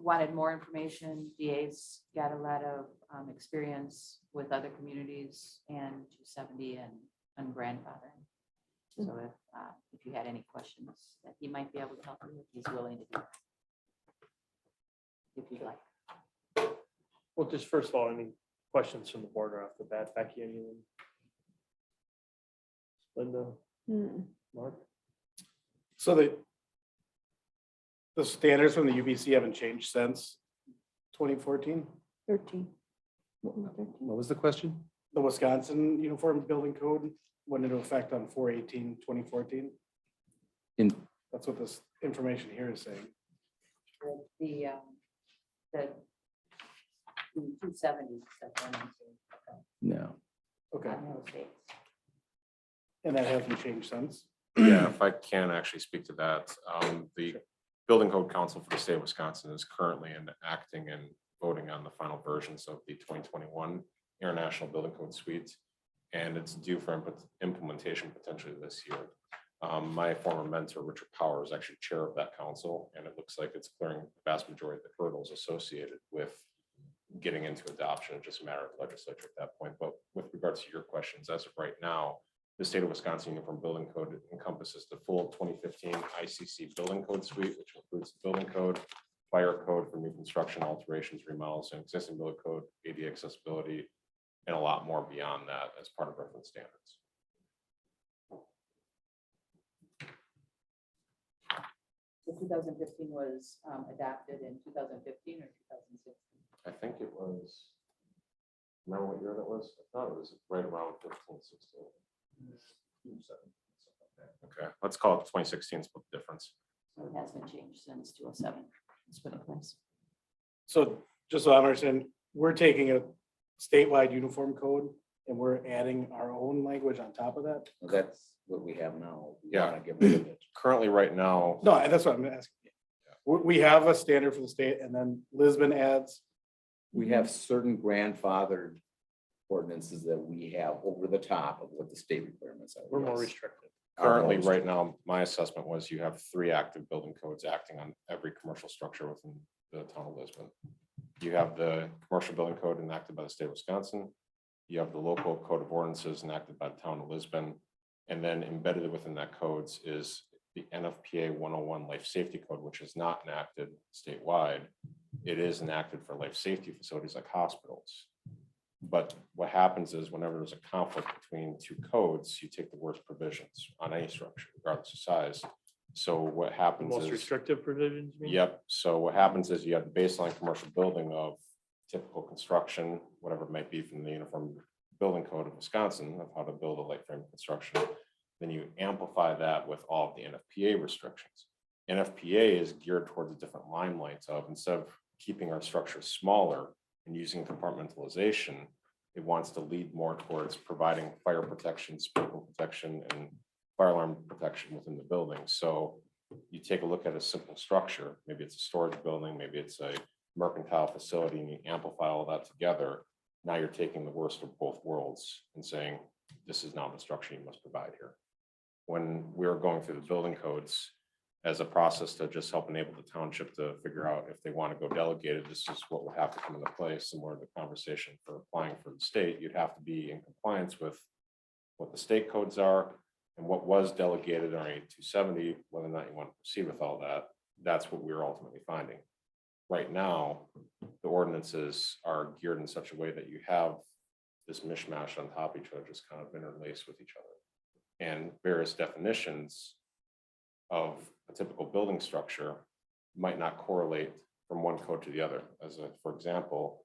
wanted more information, DA's got a lot of experience with other communities and 270 and grandfathering. So if you had any questions that he might be able to help you with, he's willing to do that. If you'd like. Well, just first of all, any questions from the board or off the bat? Becky, anything? Linda, Hmm. Mark? So the standards from the UBC haven't changed since 2014. 13. What was the question? The Wisconsin Uniform Building Code went into effect on 4/18/2014. In, That's what this information here is saying. The 270 that went into no. Okay, on those dates. and that hasn't changed since. Yeah, if I can actually speak to that, the Building Code Council for the state of Wisconsin is currently enacting and voting on the final versions of the 2021 International Building Code Suite, and it's due for implementation potentially this year. My former mentor, Richard Power, is actually chair of that council, and it looks like it's clearing the vast majority of the hurdles associated with getting into adoption. It's just a matter of legislature at that point. But with regards to your questions, as of right now, the state of Wisconsin Uniform Building Code encompasses the full 2015 ICC Building Code Suite, which includes the building code, fire code for new construction, alterations, remodels, and existing building code, ADA accessibility, and a lot more beyond that as part of reference standards. The 2015 was adopted in 2015 or 2016? I think it was, remember what year that was? I thought it was right around 15, 16. Okay, let's call it 2016, split the difference. So it hasn't changed since 207. It's put in place. So just so I understand, we're taking a statewide uniform code and we're adding our own language on top of that? That's what we have now. We Yeah. wanna get rid of it. Currently, right now, No, that's what I'm asking. We have a standard for the state and then Lisbon adds. We have certain grandfathered ordinances that we have over the top of what the state requirements are. We're more Yes. restricted. currently, Almost. right now, my assessment was you have 3 active building codes acting on every commercial structure within the town of Lisbon. You have the commercial building code enacted by the state of Wisconsin. You have the local code of ordinances enacted by the town of Lisbon. And then embedded within that codes is the NFPA 101 Life Safety Code, which is not enacted statewide. It is enacted for life safety facilities like hospitals. But what happens is whenever there's a conflict between 2 codes, you take the worst provisions on any structure, regardless of size. So what The happens most is, restrictive provisions. you mean? yep, so what happens is you have the baseline commercial building of typical construction, whatever it might be from the Uniform Building Code of Wisconsin of how to build a light frame construction. Then you amplify that with all of the NFPA restrictions. NFPA is geared towards a different limelight of, instead of keeping our structure smaller and using compartmentalization, it wants to lead more towards providing fire protection, sprinkler protection, and fire alarm protection within the building. So you take a look at a simple structure, maybe it's a storage building, maybe it's a mercantile facility, and you amplify all that together. Now you're taking the worst of both worlds and saying, this is now the structure you must provide here. When we were going through the building codes as a process to just help enable the township to figure out if they want to go delegated, this is what would have to come into play. Similar to the conversation for applying for the state, you'd have to be in compliance with what the state codes are and what was delegated on 8270, whether or not you want to proceed with all that. That's what we're ultimately finding. Right now, the ordinances are geared in such a way that you have this mishmash on top of each other, just kind of interlaced with each other. And various definitions of a typical building structure might not correlate from one code to the other. For example,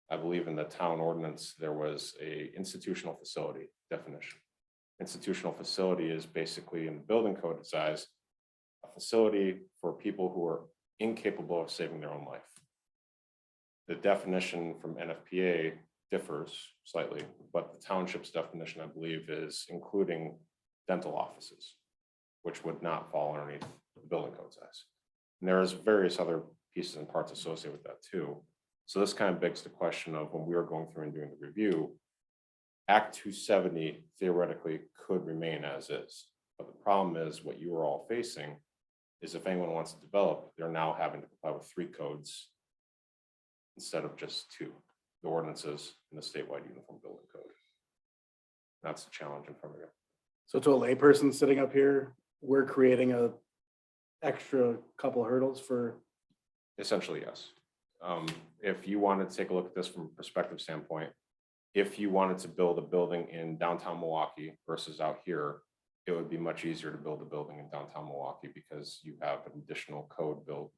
I believe in the town ordinance, there was a institutional facility definition. Institutional facility is basically in the building code size, a facility for people who are incapable of saving their own life. The definition from NFPA differs slightly, but the township's definition, I believe, is including dental offices, which would not fall underneath the building code size. And there's various other pieces and parts associated with that too. So this kind of begs the question of when we were going through and doing the review, Act 270 theoretically could remain as is. But the problem is what you are all facing is if anyone wants to develop, they're now having to comply with 3 codes instead of just 2, the ordinances and the statewide uniform building code. That's the challenge in front of you. So to a layperson sitting up here, we're creating a extra couple hurdles for, Essentially, yes. If you wanted to take a look at this from a perspective standpoint, if you wanted to build a building in downtown Milwaukee versus out here, it would be much easier to build a building in downtown Milwaukee because you have an additional code built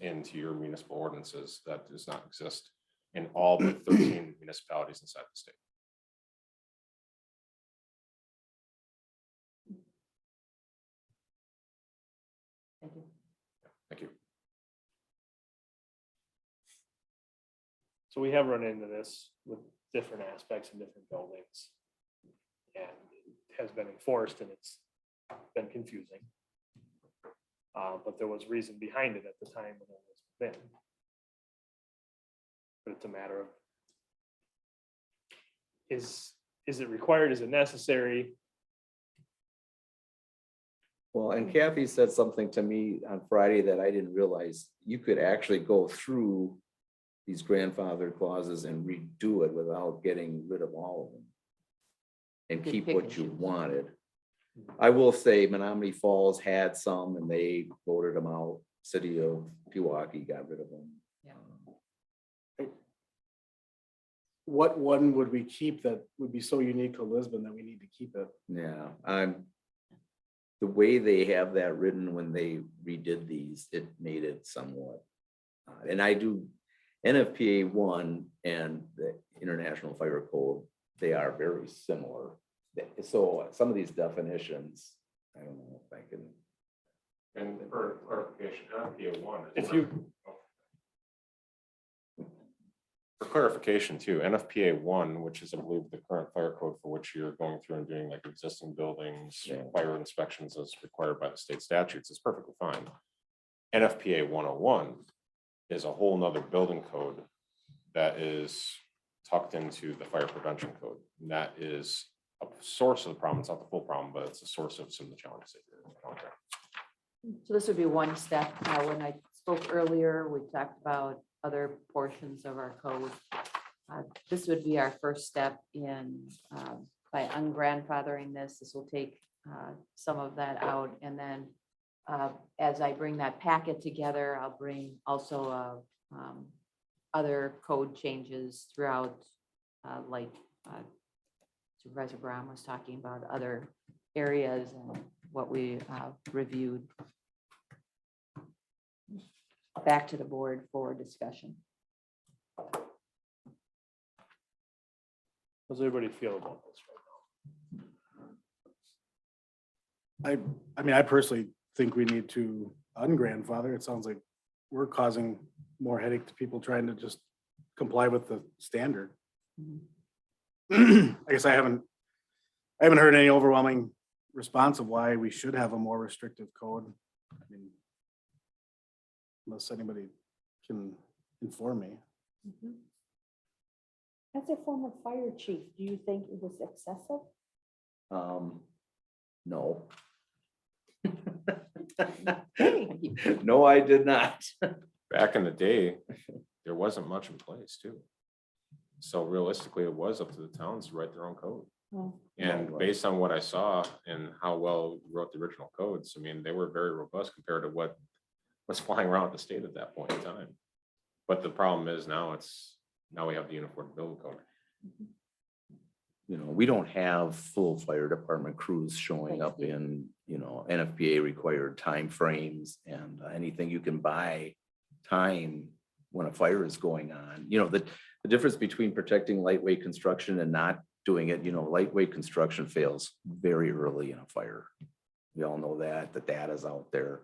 into your municipal ordinances that does not exist in all but 13 municipalities inside the state. Thank you. Thank you. So we have run into this with different aspects in different buildings. And it has been enforced and it's been confusing. But there was reason behind it at the time when it was been. But it's a matter of, is it required? Is it necessary? Well, and Kathy said something to me on Friday that I didn't realize. You could actually go through these grandfather clauses and redo it without getting rid of all of them. And Good keep pick what and you choose. wanted. I will say Menominee Falls had some and they voted them out. City of Pewaukee got rid of them. what one would we keep that would be so unique to Lisbon that we need to keep it? Yeah, the way they have that written when they redid these, it made it somewhat. And I do, NFPA 1 and the International Fire Code, they are very similar. So some of these definitions, I don't know if I can. And for clarification, NFPA 1 is. If you, For clarification too, NFPA 1, which is I believe the current fire code for which you're going through and doing like existing buildings, Yeah. fire inspections as required by the state statutes, is perfectly fine. NFPA 101 is a whole nother building code that is tucked into the fire prevention code. And that is a source of the problem. It's not the full problem, but it's a source of some of the challenges that you're encountering. So this would be one step. When I spoke earlier, we talked about other portions of our code. This would be our first step in, by ungrandfathering this, this will take some of that out. And then as I bring that packet together, I'll bring also other code changes throughout, like Supervisor Brown was talking about other areas and what we reviewed. Back to the board for discussion. how does everybody feel about this right now? I mean, I personally think we need to ungrandfather. It sounds like we're causing more headache to people trying to just comply with the standard. I guess I haven't heard any overwhelming response of why we should have a more restrictive code. I mean, unless anybody can inform me. Mhm. As a former fire chief, do you think it was excessive? No. Hey, No, I did not. Back in the day, there wasn't much in place too. So realistically, it was up to the towns to write their own code. well, And Right. based on what I saw and how well you wrote the original codes, I mean, they were very robust compared to what was flying around the state at that point in time. But the problem is now now we have the Uniform Building Code. You know, we don't have full fire department crews showing up in, you know, NFPA required timeframes and anything you can buy time when a fire is going on. You know, the difference between protecting lightweight construction and not doing it, you know, lightweight construction fails very early in a fire. We all know that, the data's out there.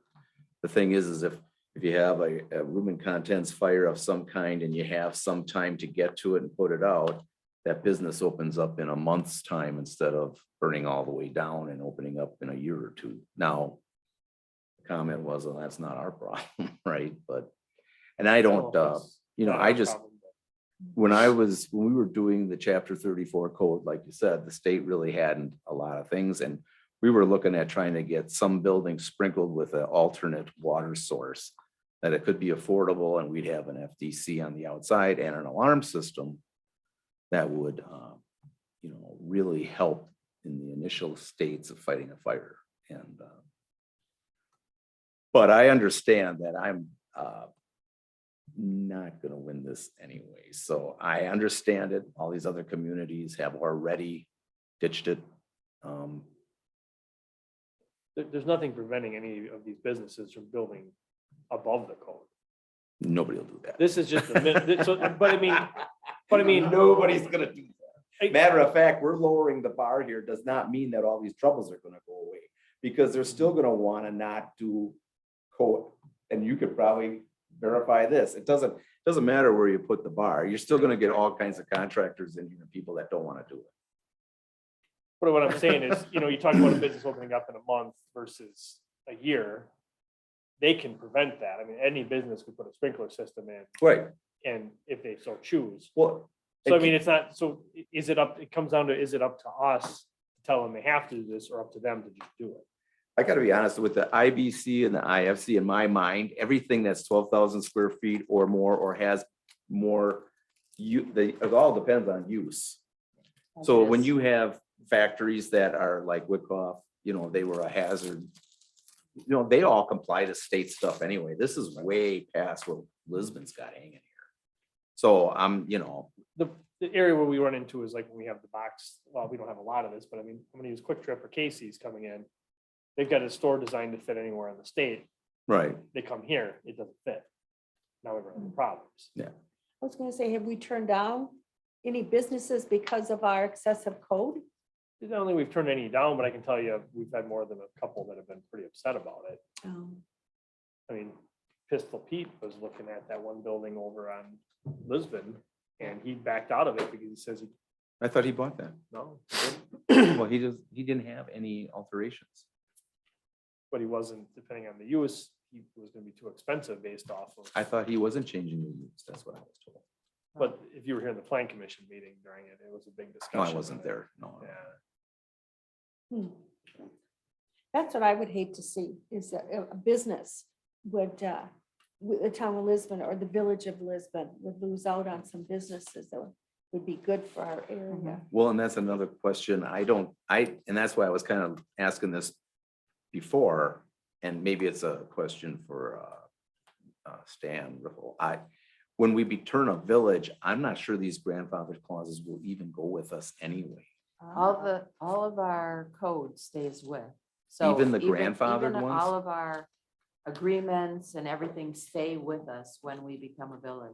The thing is if you have a room and contents fire of some kind and you have some time to get to it and put it out, that business opens up in a month's time instead of burning all the way down and opening up in a year or two. Now, the comment was, well, that's not our problem, right? But, and I don't, you know, I just, when we were doing the chapter 34 code, like you said, the state really hadn't a lot of things. And we were looking at trying to get some buildings sprinkled with an alternate water source that it could be affordable and we'd have an FDC on the outside and an alarm system that would, you know, really help in the initial states of fighting a fire. And, but I understand that I'm not gonna win this anyway. So I understand it. All these other communities have already ditched it. There's nothing preventing any of these businesses from building above the code. Nobody will do that. This is just, but I mean, Nobody's gonna do that. Matter of fact, we're lowering the bar here does not mean that all these troubles are gonna go away. Because they're still gonna wanna not do code. And you could probably verify this. It doesn't matter where you put the bar. You're still gonna get all kinds of contractors in here, people that don't wanna do it. But what I'm saying is, you know, you talk about a business opening up in a month versus a year. They can prevent that. I mean, any business could put a sprinkler system in, Right. and if they so choose. Well. So I mean, it's not, so is it up, it comes down to, is it up to us to tell them they have to do this or up to them to just do it? I gotta be honest, with the IBC and the IFC, in my mind, everything that's 12,000 square feet or more, or has more, it all depends on use. So when you have factories that are like Wickoff, you know, they were a hazard. You know, they all comply to state stuff anyway. This is way past what Lisbon's got hanging here. So I'm, you know, The area where we run into is like when we have the box, well, we don't have a lot of this, but I mean, I'm gonna use Quick Trip or Casey's coming in. They've got a store designed to fit anywhere in the state. right. They come here, it doesn't fit. Now we're running into problems. I was gonna say, have we turned down any businesses because of our excessive code? Not only we've turned any down, but I can tell you, we've had more than a couple that have been pretty upset about it. I mean, Pistol Pete was looking at that one building over on Lisbon, and he backed out of it because he says, I thought he bought that. no, Well, he didn't have any alterations. but he wasn't, depending on the use, he was gonna be too expensive based off of. I thought he wasn't changing the use. That's what I was told. But if you were here in the plan commission meeting during it, it was a big No, discussion. I wasn't there. No. Yeah. That's what I would hate to see, is a business would, the town of Lisbon or the village of Lisbon would lose out on some businesses that would be good for our area. Well, and that's another question. And that's why I was kind of asking this before, and maybe it's a question for Stan Riffle. When we turn a village, I'm not sure these grandfather clauses will even go with us anyway. All of our code stays with. So Even the grandfathered even ones? all of our agreements and everything stay with us when we become a village.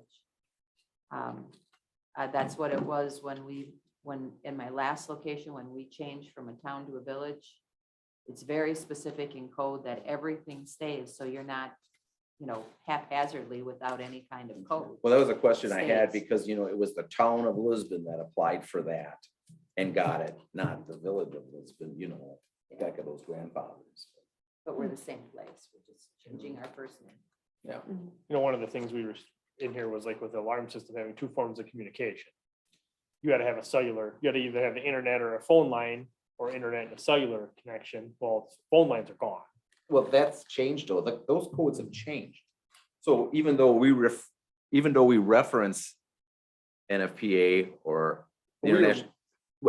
That's what it was when in my last location, when we changed from a town to a village. It's very specific in code that everything stays, so you're not, haphazardly without any kind of code. Well, that was a question I had States. because, it was the town of Lisbon that applied for that and got it, not the village of Lisbon, back of those grandfathers. but we're the same place. We're just changing our first name. One of the things we were in here was like with the alarm system having two forms of communication. You had to have a cellular, you had to either have the internet or a phone line or internet and a cellular connection. Well, phone lines are gone. Well, that's changed though. Like those codes have changed. So even though we reference NFPA or the We were- international,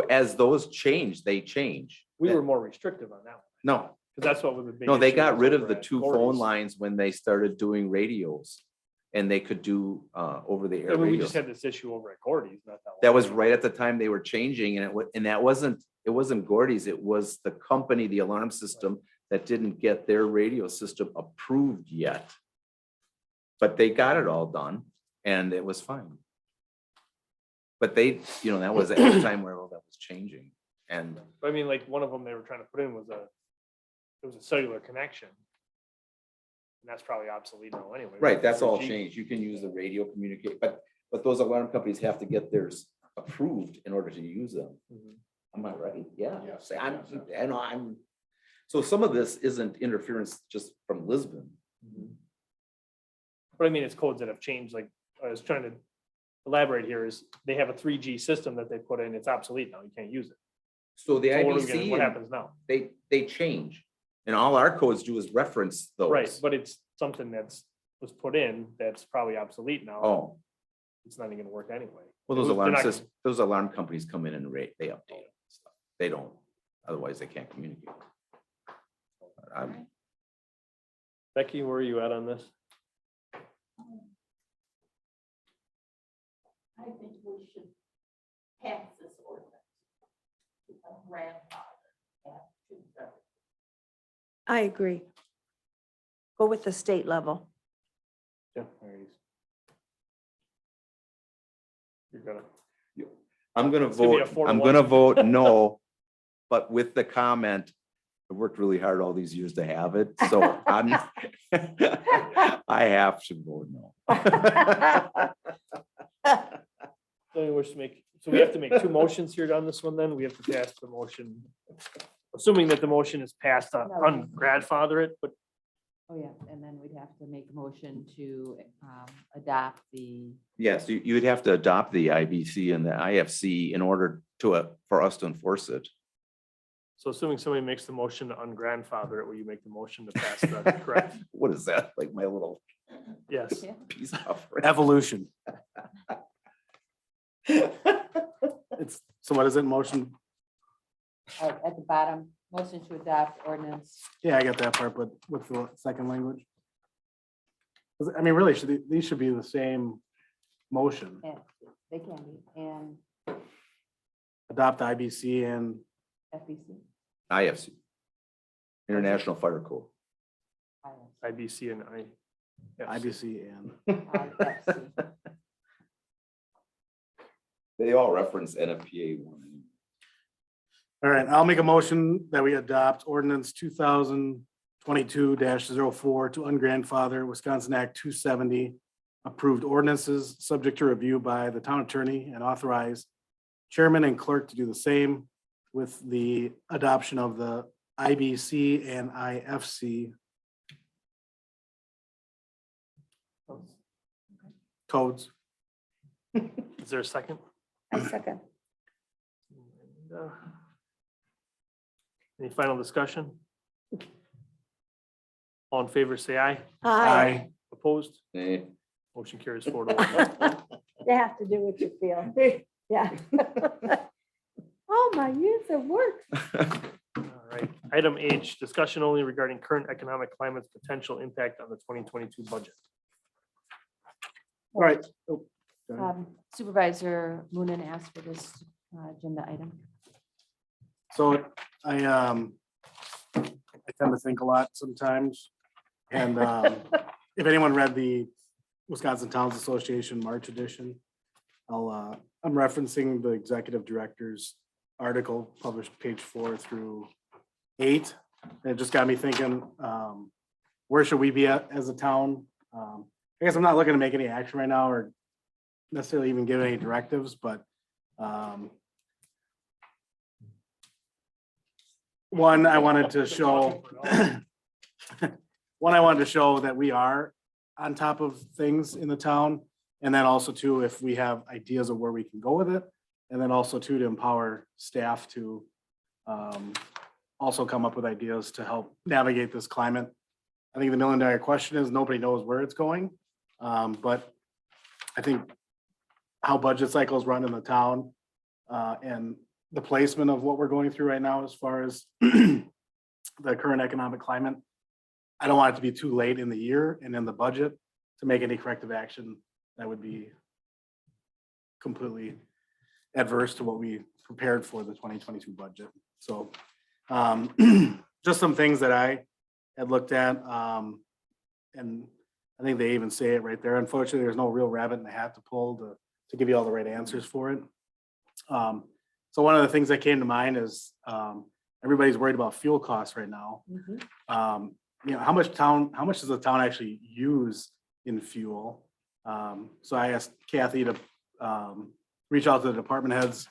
as those change, they change. We were more restrictive on that one, No, because that's what was the big. no, they issue got was rid of over the at two phone Gordy's. lines when they started doing radios. And they could do over the air I mean, we radios. just had this issue over at Gordy's, not that. That long was ago. right at the time they were changing and it wasn't Gordy's, it was the company, the alarm system that didn't get their radio system approved yet. But they got it all done and it was fine. But they, that was at the time where all that was changing and I mean, like, one of them they were trying to put in was it was a cellular connection. And that's probably obsolete now anyway. right, that's all 3G. changed. You can use the radio communicate, but those alarm companies have to get theirs approved in order to use them. Mhm. Am I right? Yeah. Yes, See, yes. I'm, so some of this isn't interference just from Lisbon. But I mean, it's codes that have changed, like, I was trying to elaborate here is they have a 3G system that they put in, it's obsolete now, you can't use it. So the So what are we gonna- IBC, what happens now? they change. And all our codes do is reference those. Right, but it's something was put in that's probably obsolete now. Oh, It's not even gonna work anyway. well, those They're alarm not- systems, those alarm companies come in and rate, they update it. and stuff. They don't, otherwise they can't communicate. I'm, Becky, where are you at on this? I think we should pass this ordinance. To a grandfather at 2:30. I agree. Go with the state level. Yeah, there he is. You're gonna, I'm gonna It's gonna be a vote, 4 to I'm 1. gonna vote no, but with the comment, I worked really hard all these years to have it, so I'm, I have to vote no. so we wish to make, so we have to make two motions here on this one, then we have to pass the motion. Assuming that the motion is passed on grandfather it, but Oh, yeah, and then we'd have to make a motion to adopt the, Yes, you'd have to adopt the IBC and the IFC in order for us to enforce it. so assuming somebody makes the motion to ungrandfather it, will you make the motion to pass the correct? What is that? Like my little Yes. piece of. Evolution. It's, so what is it, motion? at the bottom, motion to adopt ordinance. Yeah, I got that part, but with the second language. 'Cause, I mean, really, these should be the same motion. And they can be, and Adopt IBC and FEC. IFC. International Fire Code. IBC and IBC and, IFC. They all reference NFPA one. all right, I'll make a motion that we adopt ordinance 2022-04 to ungrandfather Wisconsin Act 270. Approved ordinances, subject to review by the town attorney and authorize chairman and clerk to do the same with the adoption of the IBC and IFC codes. is there a second? I second. Any final discussion? All in favor, say aye. Aye. Opposed? Eh, Motion carries 4 to 1. You have to do what you feel. Yeah. Oh, my years of work. All right. Item H, discussion only regarding current economic climate's potential impact on the 2022 budget. All right. Oh, go ahead. Supervisor Moonen asked for this agenda item. So I tend to think a lot sometimes. And if anyone read the Wisconsin Towns Association March edition, I'm referencing the executive director's article published page 4 through 8. And it just got me thinking, where should we be at as a town? I guess I'm not looking to make any action right now or necessarily even give any directives, but one, I wanted to show one, I wanted to show that we are on top of things in the town. And then also too, if we have ideas of where we can go with it. And then also too, to empower staff to also come up with ideas to help navigate this climate. I think the $1 million question is, nobody knows where it's going. But I think how budget cycles run in the town and the placement of what we're going through right now as far as the current economic climate. I don't want it to be too late in the year and in the budget to make any corrective action that would be completely adverse to what we prepared for the 2022 budget. So just some things that I had looked at. And I think they even say it right there. Unfortunately, there's no real rabbit in the hat to pull to give you all the right answers for it. So one of the things that came to mind is everybody's worried about fuel costs right now. You know, how much does the town actually use in fuel? So I asked Kathy to reach out to the department heads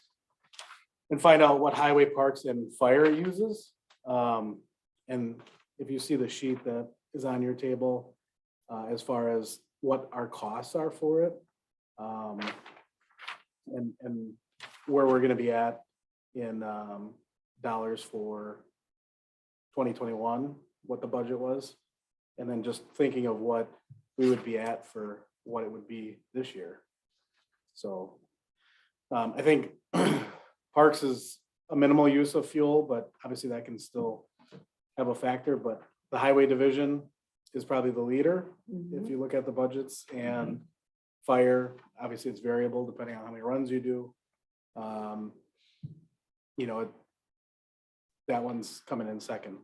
and find out what highway, parks and fire uses. And if you see the sheet that is on your table, as far as what our costs are for it, and where we're gonna be at in dollars for 2021, what the budget was, and then just thinking of what we would be at for what it would be this year. So I think parks is a minimal use of fuel, but obviously that can still have a factor, but the highway division is probably the leader if you look at the budgets, and fire, obviously it's variable depending on how many runs you do. You know, that one's coming in second.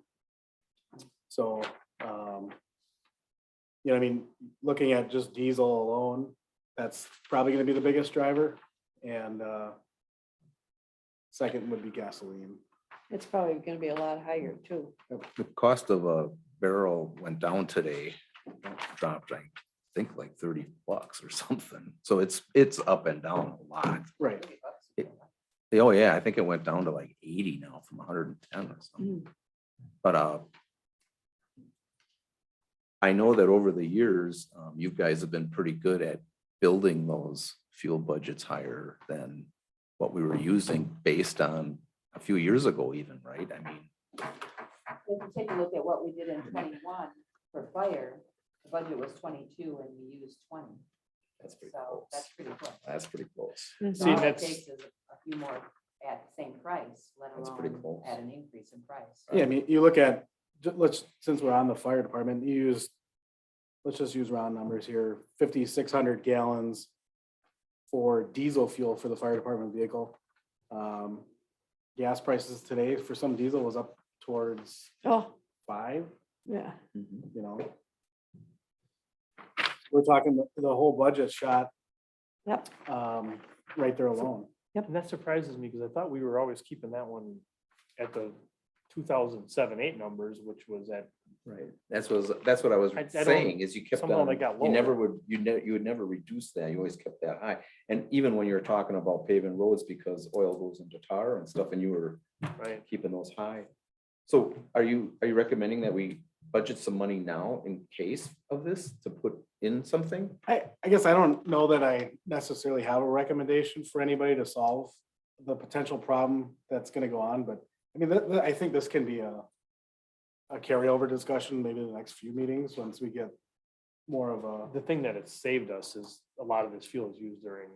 So, you know, I mean, looking at just diesel alone, that's probably gonna be the biggest driver, and second would be gasoline. It's probably gonna be a lot higher too. The cost of a barrel went down today, dropped, I think like $30 or something. So it's up and down a lot. Right. Oh yeah, I think it went down to like 80 now from 110 or something. But I know that over the years, you guys have been pretty good at building those fuel budgets higher than what we were using based on a few years ago even, right? I mean, If you take a look at what we did in 21 for fire, the budget was 22 and we used 20. that's pretty So close. that's pretty close. That's pretty close. So See, all it that's- takes is a few more at the same price, let That's pretty alone close. at an increase in price. Yeah, I mean, you look at, let's, since we're on the fire department, you use, let's just use round numbers here, 5,600 gallons for diesel fuel for the fire department vehicle. Gas prices today for some diesel was up towards Oh, 5, yeah. you know. We're talking the whole budget shot Yep. right there alone. And that surprises me because I thought we were always keeping that one at the 2007-8 numbers, which was at, Right. That's what I was I don't- saying is you kept somehow on, they got you never lower. would, you would never reduce that. You always kept that high. And even when you were talking about paving roads because oil goes into tar and stuff and you were right, keeping those high. So are you recommending that we budget some money now in case of this to put in something? I guess I don't know that I necessarily have a recommendation for anybody to solve the potential problem that's gonna go on, but I mean, I think this can be a carryover discussion, maybe in the next few meetings, once we get more of a, the thing that it's saved us is a lot of this fuel is used during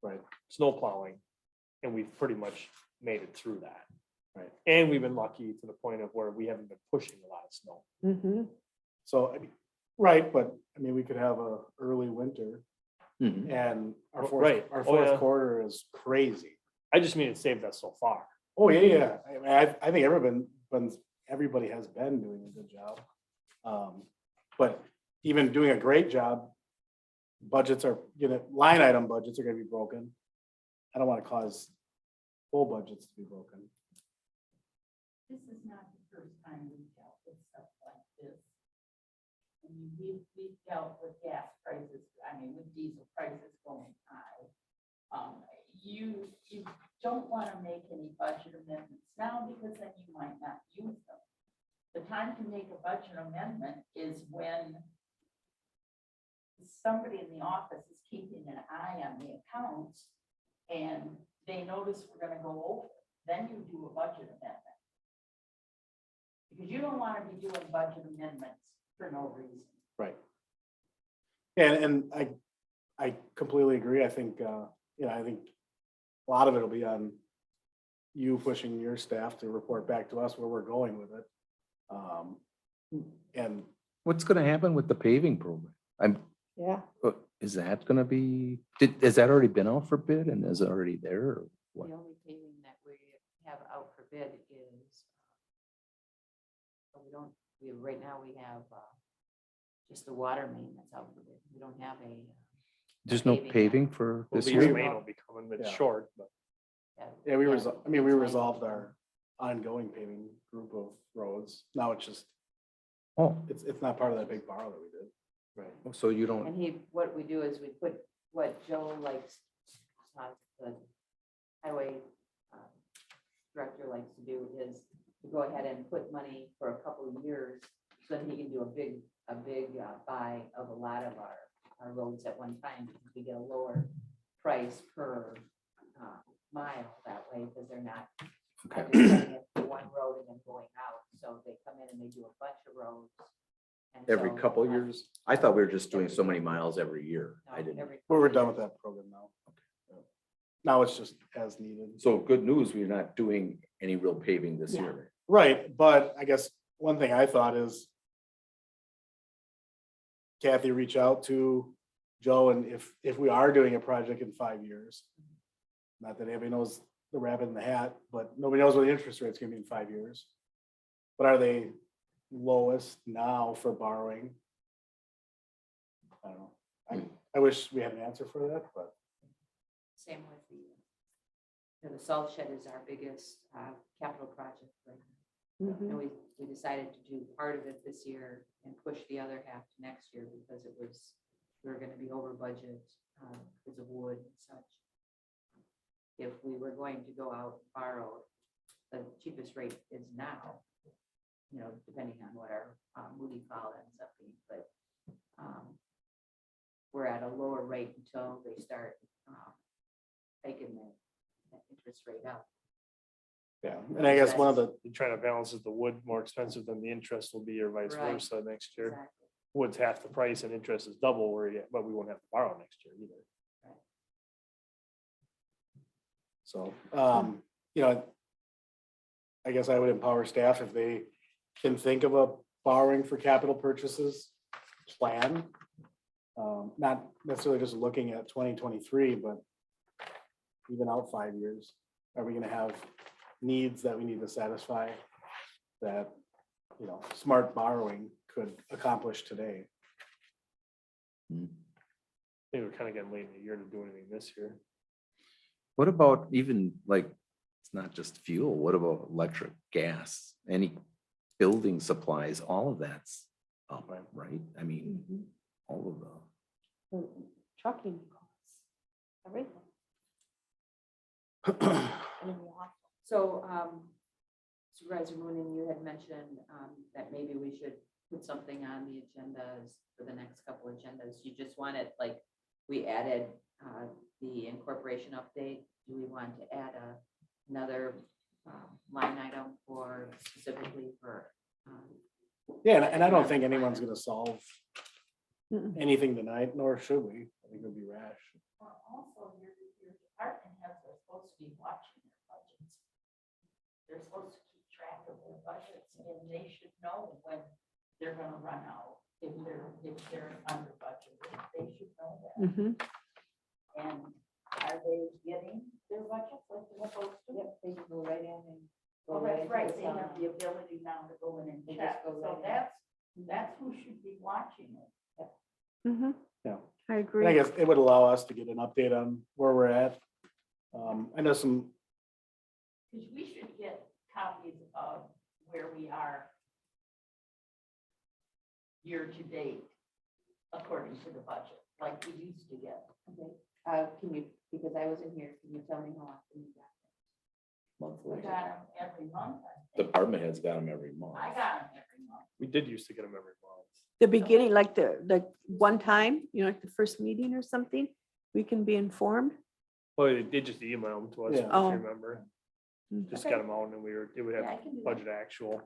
right, snow plowing. And we've pretty much made it through that. Right. And we've been lucky to the point of where we haven't been pushing a lot of snow. Mm-hmm. so, I mean, right, but I mean, we could have a early winter Mhm. and our Right. our Oh, fourth yeah. quarter is crazy. I just mean it saved us so far. Oh, yeah, yeah. I mean, I think everybody has been doing a good job. But even doing a great job, budgets are, line item budgets are gonna be broken. I don't want to cause full budgets to be broken. This is not the first time we've dealt with stuff like this. I mean, we've dealt with gas prices, I mean, with diesel prices going high. You don't want to make any budget amendments now because then you might not use them. The time to make a budget amendment is when somebody in the office is keeping an eye on the accounts and they notice we're gonna go over, then you do a budget amendment. Because you don't want to be doing budget amendments for no reason. Right. And I completely agree. I think, I think a lot of it'll be on you pushing your staff to report back to us where we're going with it. And What's gonna happen with the paving program? Yeah. Is that gonna be, has that already been out for bid and is it already there? Or what? The only paving that we have out for bid is, right now we have just the water main that's out for bid. We don't have a. There's no paving yet. paving for Well, this Lee's year? main will be coming, but it's Yeah. short, but yeah, we it's resolved our ongoing paving group of roads. Now it's just, Oh, it's not part of that big borrow that we did. right. so you don't, And what we do is we put what Joe likes, the highway director likes to do is to go ahead and put money for a couple of years so that he can do a big buy of a lot of our roads at one time, because we get a lower price per mile that way, because they're not okay. just setting it for one road and then going out. So they come in and they do a bunch of roads. And Every so, couple years? I thought we were just doing so many miles every year. no, I didn't. every Well, we're couple done with years. that program now. Now it's just as needed. So good news, we're not doing any real paving this Yeah. year. Right, but I guess one thing I thought is Kathy, reach out to Joe, and if we are doing a project in 5 years, not that anybody knows the rabbit in the hat, but nobody knows what the interest rate's gonna be in 5 years. But are they lowest now for borrowing? I don't know. I wish we had an answer for that, but Same with the salt shed is our biggest capital project right now. Mhm. And we decided to do part of it this year and push the other half to next year because we were gonna be over budget because of wood and such. If we were going to go out and borrow, the cheapest rate is now, depending on what our Moody file ends up being, but we're at a lower rate until they start taking the interest rate up. yeah, and I guess one of the, You're trying to balance is the wood more expensive than the interest will be or vice Right. versa next year. Exactly. Wood's half the price and interest is double where you, but we won't have to borrow next year either. so, I guess I would empower staff if they can think of a borrowing for capital purchases plan. Not necessarily just looking at 2023, but even out 5 years. Are we gonna have needs that we need to satisfy that, smart borrowing could accomplish today? I think we're kind of getting late in the year to do anything this year. What about even like, it's not just fuel, what about electric, gas, any building supplies, all of that's up, right? I mean, Mhm. all of the. Trucking costs, everything. And water. So Supervisor Moonen, you had mentioned that maybe we should put something on the agendas for the next couple agendas. You just want it, like, we added the incorporation update. Do we want to add another line item for specifically for? Yeah, and I don't think anyone's gonna solve Mm-mm. anything tonight, nor should we. I think it would be rash. Well, also, your department heads are supposed to be watching their budgets. They're supposed to keep track of their budgets and they should know when they're gonna run out. If they're under budget, they should know that. Mhm. And are they getting their budgets like they're supposed to? Yep, they can go right in and. Well, that's right, they have the ability now to go in and They check, just go so right that's who should be watching it. Mhm. Yeah. I And I agree. guess it would allow us to get an update on where we're at. I know some, Because we should get copies of where we are year to date, according to the budget, like we used to get. Okay, can you, because I wasn't here, can you tell me how often you got that? We got them every month, I think. Department heads got them every month. I got them every month. did used to get them every month. The beginning, like the one time, like the first meeting or something, we can be informed. Well, they just emailed them to us, if Yeah. you Oh. remember. Just Okay. got them out and it would Yeah, I have can do that. budget actual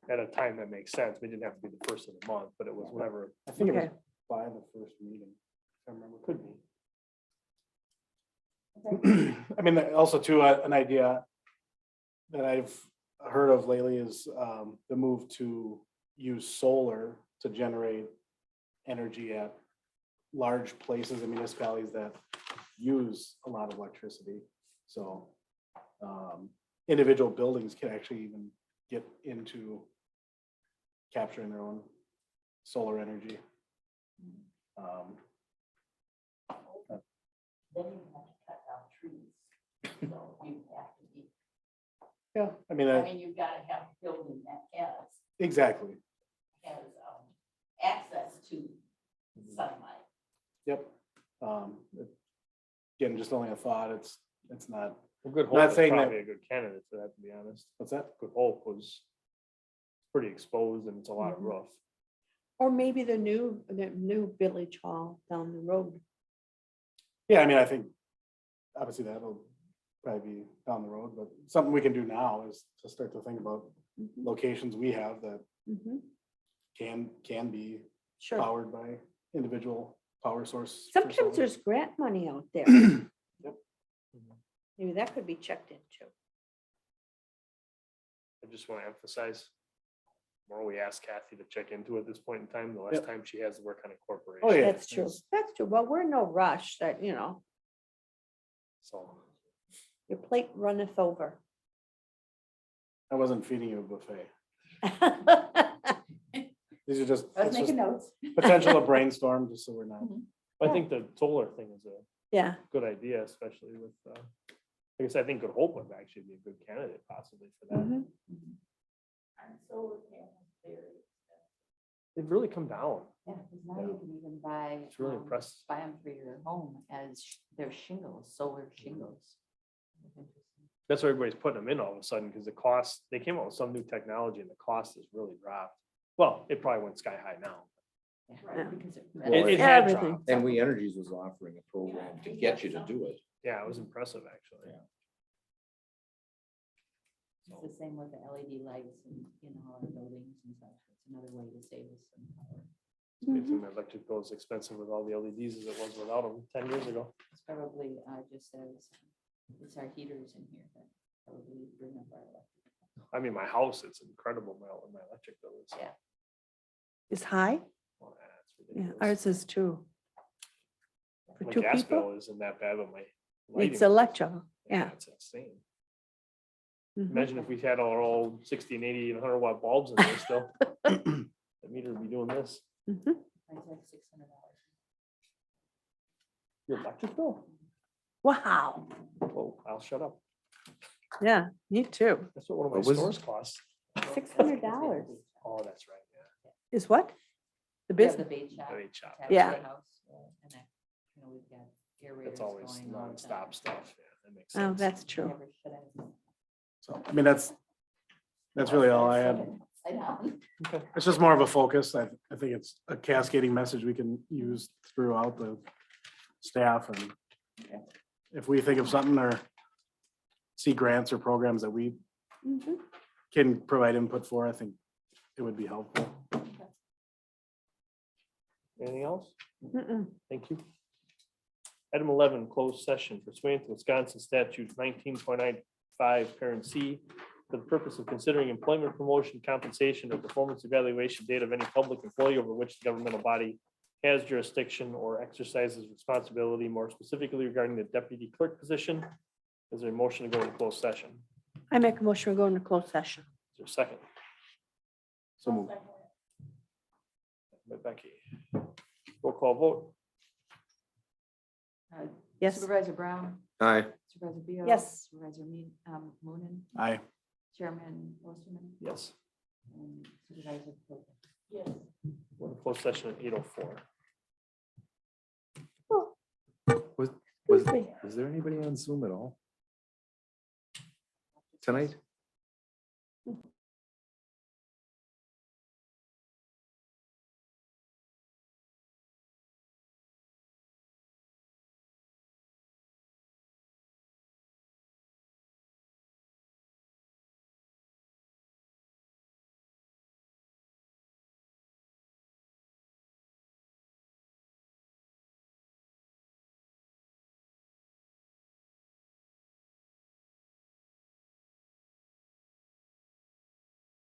at a time that makes sense. We didn't have to be the first of the month, but it was whenever, I think it was Okay. by the first meeting. If I remember. could be. I mean, also too, an idea that I've heard of lately is the move to use solar to generate energy at large places and municipalities that use a lot of electricity. So individual buildings can actually even get into capturing their own solar energy. Then you have to cut down trees. So you have to be, Yeah, I I mean, mean, you've got to have a building that exactly. has access to sunlight. Yep. Again, just only a thought. It's not, Well, Good Not Hope is saying that- probably a good candidate for that, to be honest. what's that? Good Hope was pretty exposed and it's a lot of Mhm. roof. Or maybe the new village hall down the road. Yeah, I mean, I think obviously that'll probably be down the road, but something we can do now is to start to think about Mhm, locations we have that mhm. can be Sure. powered by individual power source. for Sometimes solar. there's grant money out there. Yep. Maybe that could be checked into. I just want to emphasize, the more we ask Kathy to check into at this point in time, the less Yep. time she has to work on a corporation. Oh, yeah. That's true. That's true. Well, we're in no rush that, So, your plate runneth over. I wasn't feeding you a buffet. These are just, I was it's just making notes. potential to brainstorm, just so we're not. I think the solar thing is a Yeah, good idea, especially with, I guess I think Good Hope would actually be a good candidate possibly for that. mhm. And solar panels very expensive. They've really come down. Yeah, because now you can even buy. It's really impressive. Buy them for your home as their shingles, solar shingles. That's why everybody's putting them in all of a sudden, because the cost, they came out with some new technology and the cost has really dropped. Well, it probably went sky high now. Yeah, Yeah. because it- It had Everything. dropped. And We Energies was offering a program to get you to do it. Yeah, it was impressive, actually. Yeah. It's the same with the LED lights in all our buildings and such. It's another way to save us some power. Makes the electric bill as expensive with all the LEDs as it was without them 10 years ago. It's probably just as, it's our heaters in here that probably bring up our electric. I mean, my house, it's incredible, my electric bill is. Yeah. It's high. Well, it's Yeah, ridiculous. ours is too. For My two gas people, bill isn't that bad, but my. lighting it's bill is- electric. Yeah. It's insane. Mhm. Imagine if we had our old 60 and 80 and 100 watt bulbs in there still. The meter would be doing this. Mhm. Mine's like $600. Your electric bill? Wow. Oh, I'll shut up. Yeah, me too. That's what one of my What was- stores costs. $600 Oh, that's right, yeah. is what? The We have the business. bait shop. The bait shop. attached Yeah. to the house, and that, we've got aerators That's always going all the time. nonstop stuff. Yeah, that makes Oh, sense. that's true. Never shut it. So, I mean, that's really all I had. Upside down. It's just more of a focus. I think it's a cascading message we can use throughout the staff and if we think of something or see grants or programs that we Mhm. can provide input for, I think it would be helpful. Anything else? Mm-mm. Thank you. Item 11, closed session pursuant to Wisconsin statute 19.95, parent C, for the purpose of considering employment, promotion, compensation, or performance evaluation data of any public employee over which the governmental body has jurisdiction or exercises responsibility, more specifically regarding the deputy clerk position. Is there a motion to go into closed session? I make a motion to go into closed session. Is there a second? So move. By Becky. Roll call vote. Yes. Supervisor Brown, Aye. Supervisor Beal. Yes. Supervisor Moonen, Aye. Chairman Osterman, Yes. and Supervisor Pilgrim. Yes. We're in closed session at 8:04. Was Excuse me. there anybody on Zoom at all tonight?